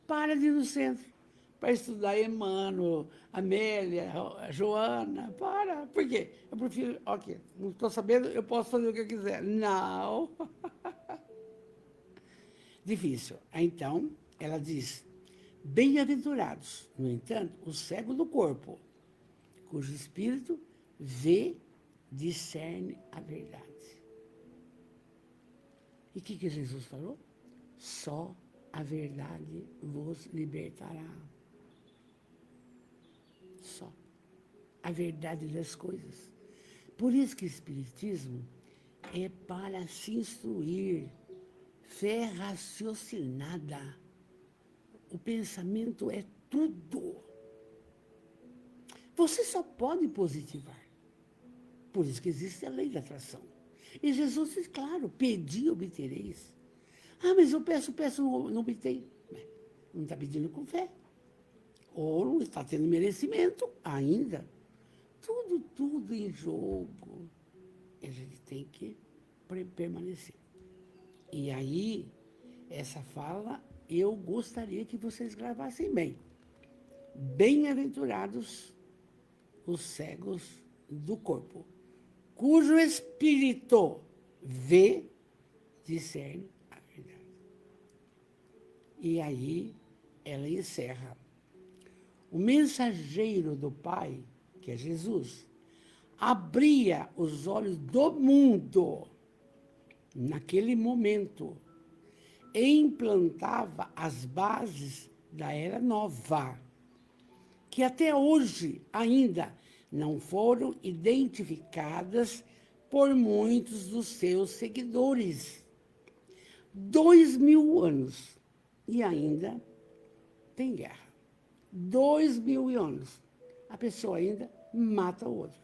para de ir no centro para estudar Emmanuel, Amélia, a Joana, para. Por quê? Eu prefiro, ok, não estou sabendo, eu posso fazer o que eu quiser. Não. Difícil. Então, ela diz, bem-aventurados, no entanto, o cego do corpo, cujo espírito vê, discerne a verdade. E o que Jesus falou? Só a verdade vos libertará. Só. A verdade das coisas. Por isso que o Espiritismo é para se instruir. Fé raciocinada. O pensamento é tudo. Você só pode positivar. Por isso que existe a lei da atração. E Jesus diz, claro, pedi e obtereis. Ah, mas eu peço, não obtenho. Não está pedindo com fé. Ou não está tendo merecimento ainda. Tudo em jogo. A gente tem que permanecer. E aí, essa fala, eu gostaria que vocês gravassem bem. Bem-aventurados os cegos do corpo, cujo espírito vê, discerne a verdade. E aí, ela encerra. O mensageiro do Pai, que é Jesus, abria os olhos do mundo naquele momento e implantava as bases da Era Nova, que até hoje ainda não foram identificadas por muitos dos seus seguidores. 2000 anos e ainda tem guerra. 2000 anos, a pessoa ainda mata o outro.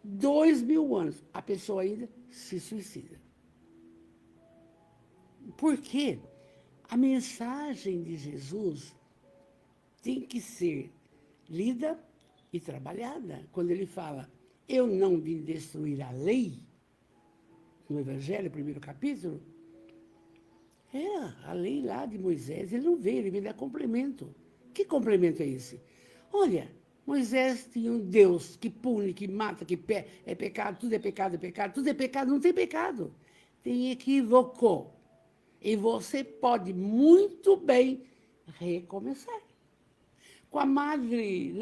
2000 anos, a pessoa ainda se suicida. Porque a mensagem de Jesus tem que ser lida e trabalhada. Quando ele fala, eu não vim destruir a lei, no Evangelho, primeiro capítulo, a lei lá de Moisés, ele não veio, ele veio dar complemento. Que complemento é esse? Olha, Moisés tinha um Deus que pune, que mata, que é pecado, tudo é pecado, tudo é pecado, não tem pecado. Tem equívoco. E você pode muito bem recomeçar. Com a madre,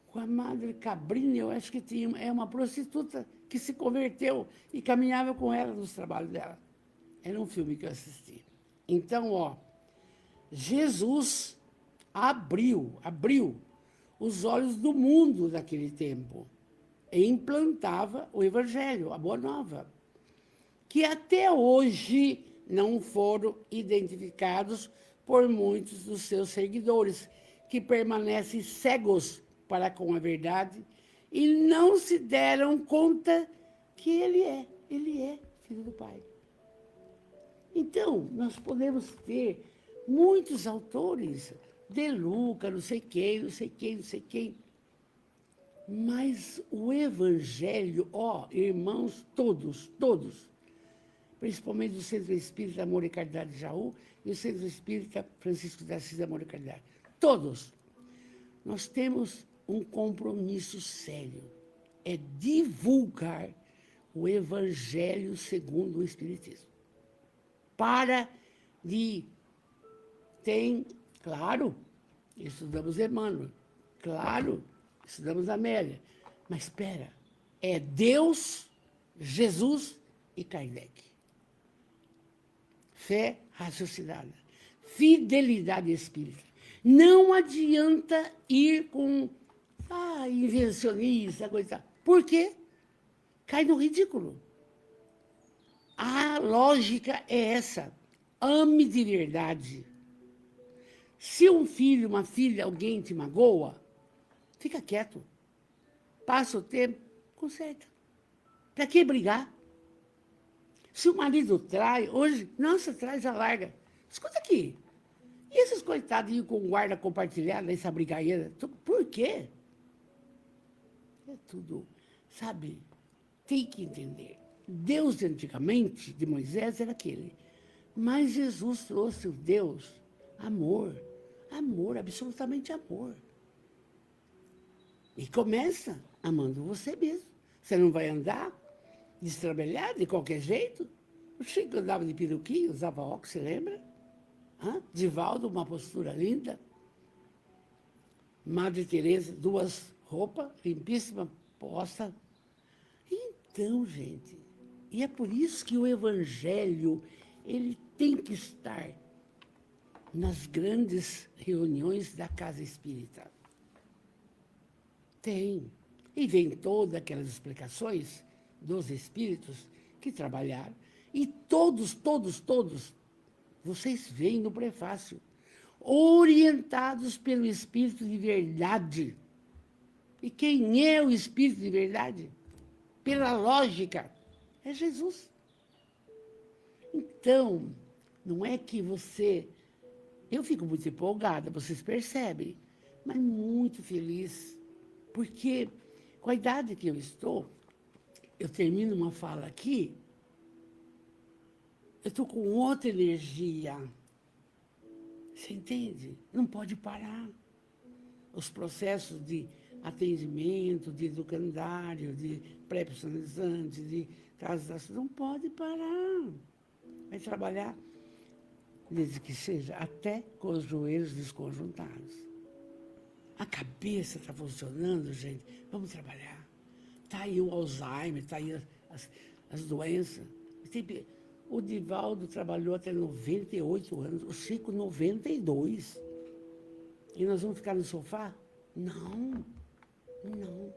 com a madre Cabrini, eu acho que é uma prostituta que se converteu e caminhava com ela nos trabalhos dela. Era um filme que eu assisti. Então, Jesus abriu os olhos do mundo daquele tempo e implantava o Evangelho, a Boa Nova, que até hoje não foram identificados por muitos dos seus seguidores, que permanecem cegos para com a verdade e não se deram conta que ele é filho do Pai. Então, nós podemos ter muitos autores, De Luca, não sei quem, mas o Evangelho, irmãos, todos, principalmente do Centro Espírita Amor e Caridade de Jaú e o Centro Espírita Francisco de Assis Amor e Caridade. Todos. Nós temos um compromisso sério, é divulgar o Evangelho segundo o Espiritismo. Claro, estudamos Emmanuel, claro, estudamos Amélia, mas espera, é Deus, Jesus e Kardec. Fé raciocinada, fidelidade espírita. Não adianta ir com invencionista, coisa. Por quê? Cai no ridículo. A lógica é essa. Ame de verdade. Se um filho, uma filha, alguém te magoa, fica quieto. Passa o tempo, conserta. Para que brigar? Se o marido trai, hoje, nossa, trai, já larga. Escuta aqui. E esses coitadinhos com guarda compartilhada, essa brigadeira? Por quê? É tudo, sabe? Tem que entender. Deus de antigamente, de Moisés, era aquele. Mas Jesus trouxe o Deus amor. Amor, absolutamente amor. E começa amando você mesmo. Você não vai andar destrambelhado de qualquer jeito? O Chico andava de peruquinho, usava óculos, você lembra? Divaldo, uma postura linda. Madre Teresa, 2 roupas, limpíssima, posta. Então, gente, e é por isso que o Evangelho, ele tem que estar nas grandes reuniões da Casa Espírita. Tem. E vem todas aquelas explicações dos espíritos que trabalharam. E todos, vocês veem no prefácio, orientados pelo Espírito de verdade. E quem é o Espírito de verdade? Pela lógica, é Jesus. Então, não é que você... Eu fico muito empolgada, vocês percebem, mas muito feliz, porque com a idade que eu estou, eu termino uma fala aqui, eu estou com outra energia. Você entende? Não pode parar. Os processos de atendimento, de educandário, de pré-personalizante, de casas, não pode parar. Vai trabalhar, desde que seja, até com os joelhos desconjuntados. A cabeça está funcionando, gente. Vamos trabalhar. Está aí o Alzheimer, está aí as doenças. O Divaldo trabalhou até 98 anos, o Chico 92. E nós vamos ficar no sofá? Não, não.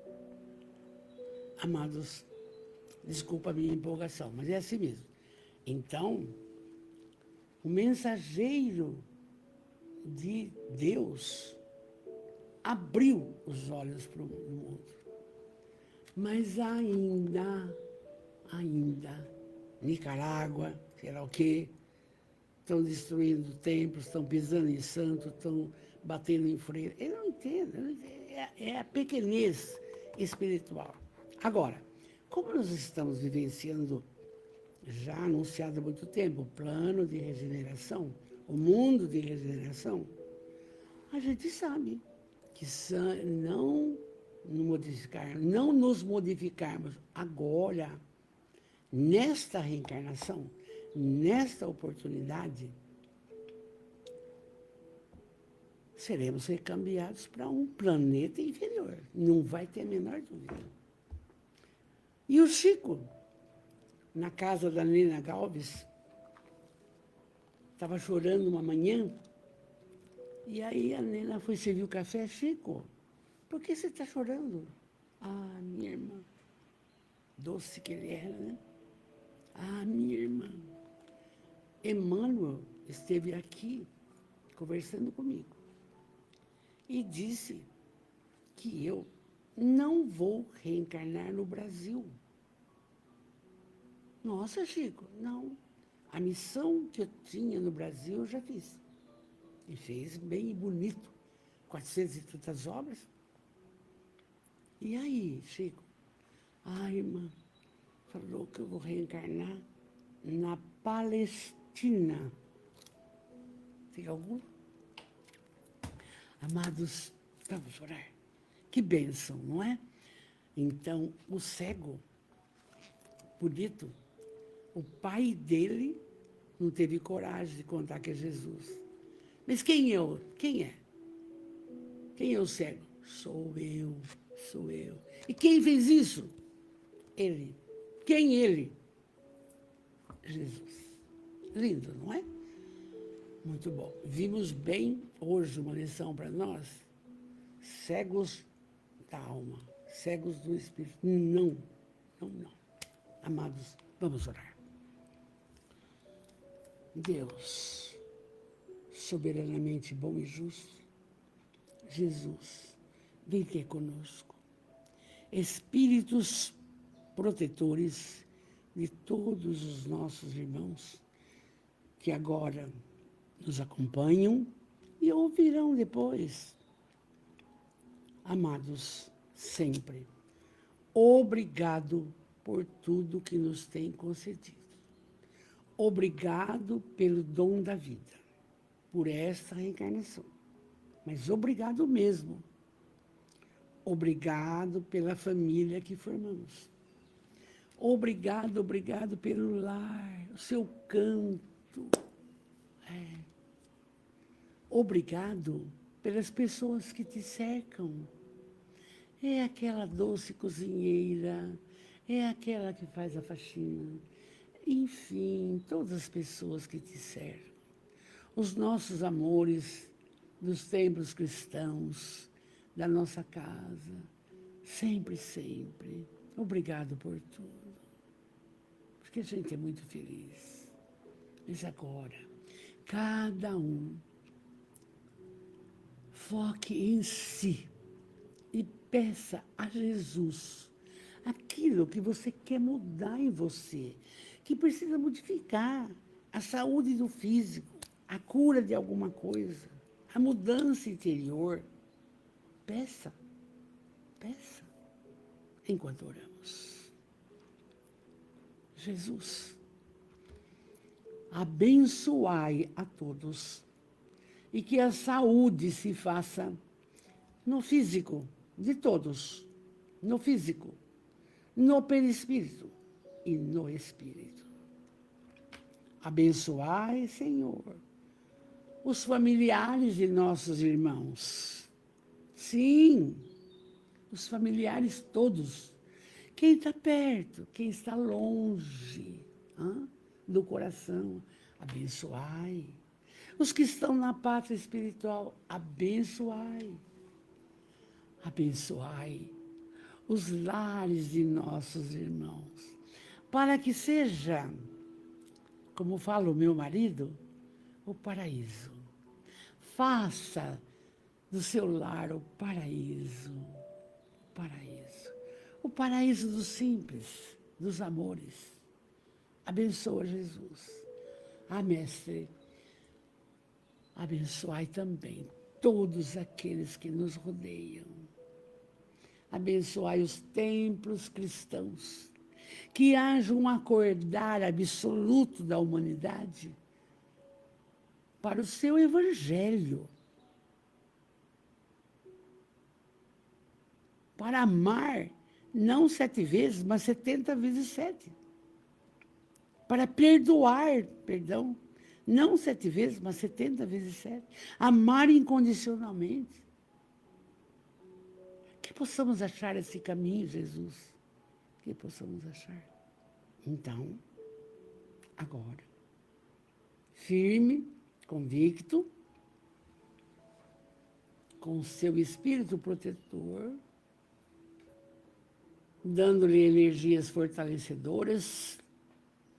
Amados, desculpa a minha empolgação, mas é assim mesmo. Então, o mensageiro de Deus abriu os olhos para o mundo. Mas ainda, Nicarágua, sei lá o quê, estão destruindo templos, estão pisando em santo, estão batendo em freira. Eu não entendo, é a pequenez espiritual. Agora, como nós estamos vivenciando, já anunciado há muito tempo, o plano de regeneração, o mundo de regeneração, a gente sabe que não nos modificarmos agora, nesta reencarnação, nesta oportunidade, seremos recambiados para um planeta inferior. Não vai ter a menor dúvida. E o Chico, na casa da Nena Galves, estava chorando uma manhã, e aí a Nena foi servir o café. Chico, por que você está chorando? Ah, minha irmã. Doce que ele era, né? Ah, minha irmã. Emmanuel esteve aqui conversando comigo e disse que eu não vou reencarnar no Brasil. Nossa, Chico, não. A missão que eu tinha no Brasil eu já fiz. E fez bem bonito, 400 e tantas obras. E aí, Chico? Ah, irmã, falou que eu vou reencarnar na Palestina. Tem algum? Amados, vamos orar. Que bênção, não é? Então, o cego, bonito, o pai dele não teve coragem de contar que é Jesus. Mas quem é? Quem é? Quem é o cego? Sou eu. E quem fez isso? Ele. Quem ele? Jesus. Lindo, não é? Muito bom. Vimos bem hoje uma lição para nós. Cegos da alma, cegos do espírito. Não. Amados, vamos orar. Deus, soberanamente bom e justo, Jesus, vem ter conosco. Espíritos protetores de todos os nossos irmãos que agora nos acompanham e ouvirão depois. Amados, sempre, obrigado por tudo que nos tem concedido. Obrigado pelo dom da vida, por esta reencarnação. Mas obrigado mesmo. Obrigado pela família que formamos. Obrigado, obrigado pelo lar, o seu canto. Obrigado pelas pessoas que te cercam. É aquela doce cozinheira, é aquela que faz a faxina. Enfim, todas as pessoas que te cercam. Os nossos amores dos templos cristãos, da nossa casa. Sempre, sempre. Obrigado por tudo. Porque a gente é muito feliz. Mas agora, cada um foque em si e peça a Jesus aquilo que você quer mudar em você, que precisa modificar a saúde do físico, a cura de alguma coisa, a mudança interior. Peça, peça, enquanto oramos. Jesus, abençoai a todos e que a saúde se faça no físico de todos, no físico, no perispírito e no espírito. Abençoai, Senhor, os familiares de nossos irmãos. Sim, os familiares todos. Quem está perto, quem está longe do coração, abençoai. Os que estão na pátria espiritual, abençoai. Abençoai os lares de nossos irmãos, para que seja, como fala o meu marido, o paraíso. Faça do seu lar o paraíso, o paraíso. O paraíso dos simples, dos amores. Abençoa Jesus. Ah, mestre, abençoai também todos aqueles que nos rodeiam. Abençoai os templos cristãos. Que haja um acordar absoluto da humanidade para o seu evangelho. Para amar, não 7 vezes, mas 70 vezes 7. Para perdoar, perdão, não 7 vezes, mas 70 vezes 7. Amar incondicionalmente. Que possamos achar esse caminho, Jesus. Que possamos achar. Então, agora, firme, convicto, com o seu espírito protetor, dando-lhe energias fortalecedoras,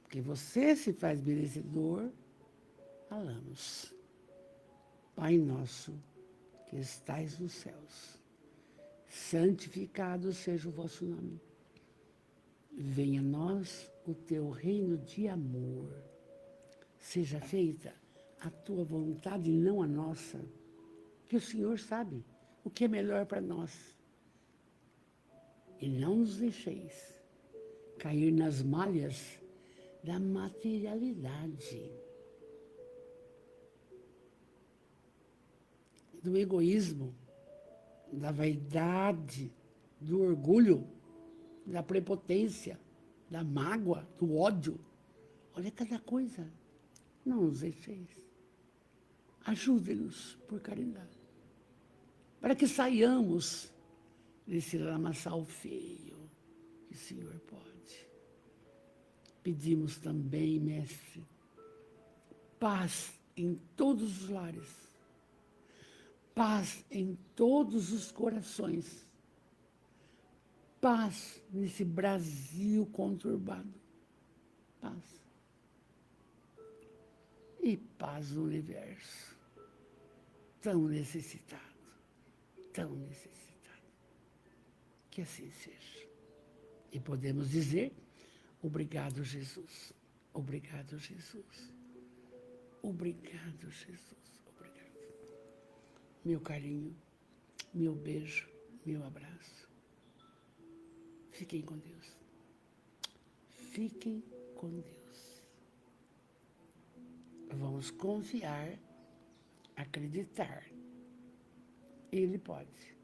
que você se faz merecedor, falamos. Pai nosso, que estais nos céus, santificado seja o vosso nome. Venha a nós o teu reino de amor. Seja feita a tua vontade e não a nossa. Que o Senhor sabe o que é melhor para nós. E não nos deixeis cair nas malhas da materialidade, do egoísmo, da vaidade, do orgulho, da prepotência, da mágoa, do ódio. Olha cada coisa. Não nos deixeis. Ajude-nos por caridade, para que saiamos desse lamaçal feio que o Senhor pode. Pedimos também, mestre, paz em todos os lares, paz em todos os corações, paz nesse Brasil conturbado, paz. E paz no universo. tão necessitado, tão necessitado. Que assim seja. E podemos dizer, obrigado, Jesus. Obrigado, Jesus. Obrigado, Jesus. Obrigado. Meu carinho, meu beijo, meu abraço. Fiquem com Deus. Fiquem com Deus. Vamos confiar, acreditar. Ele pode.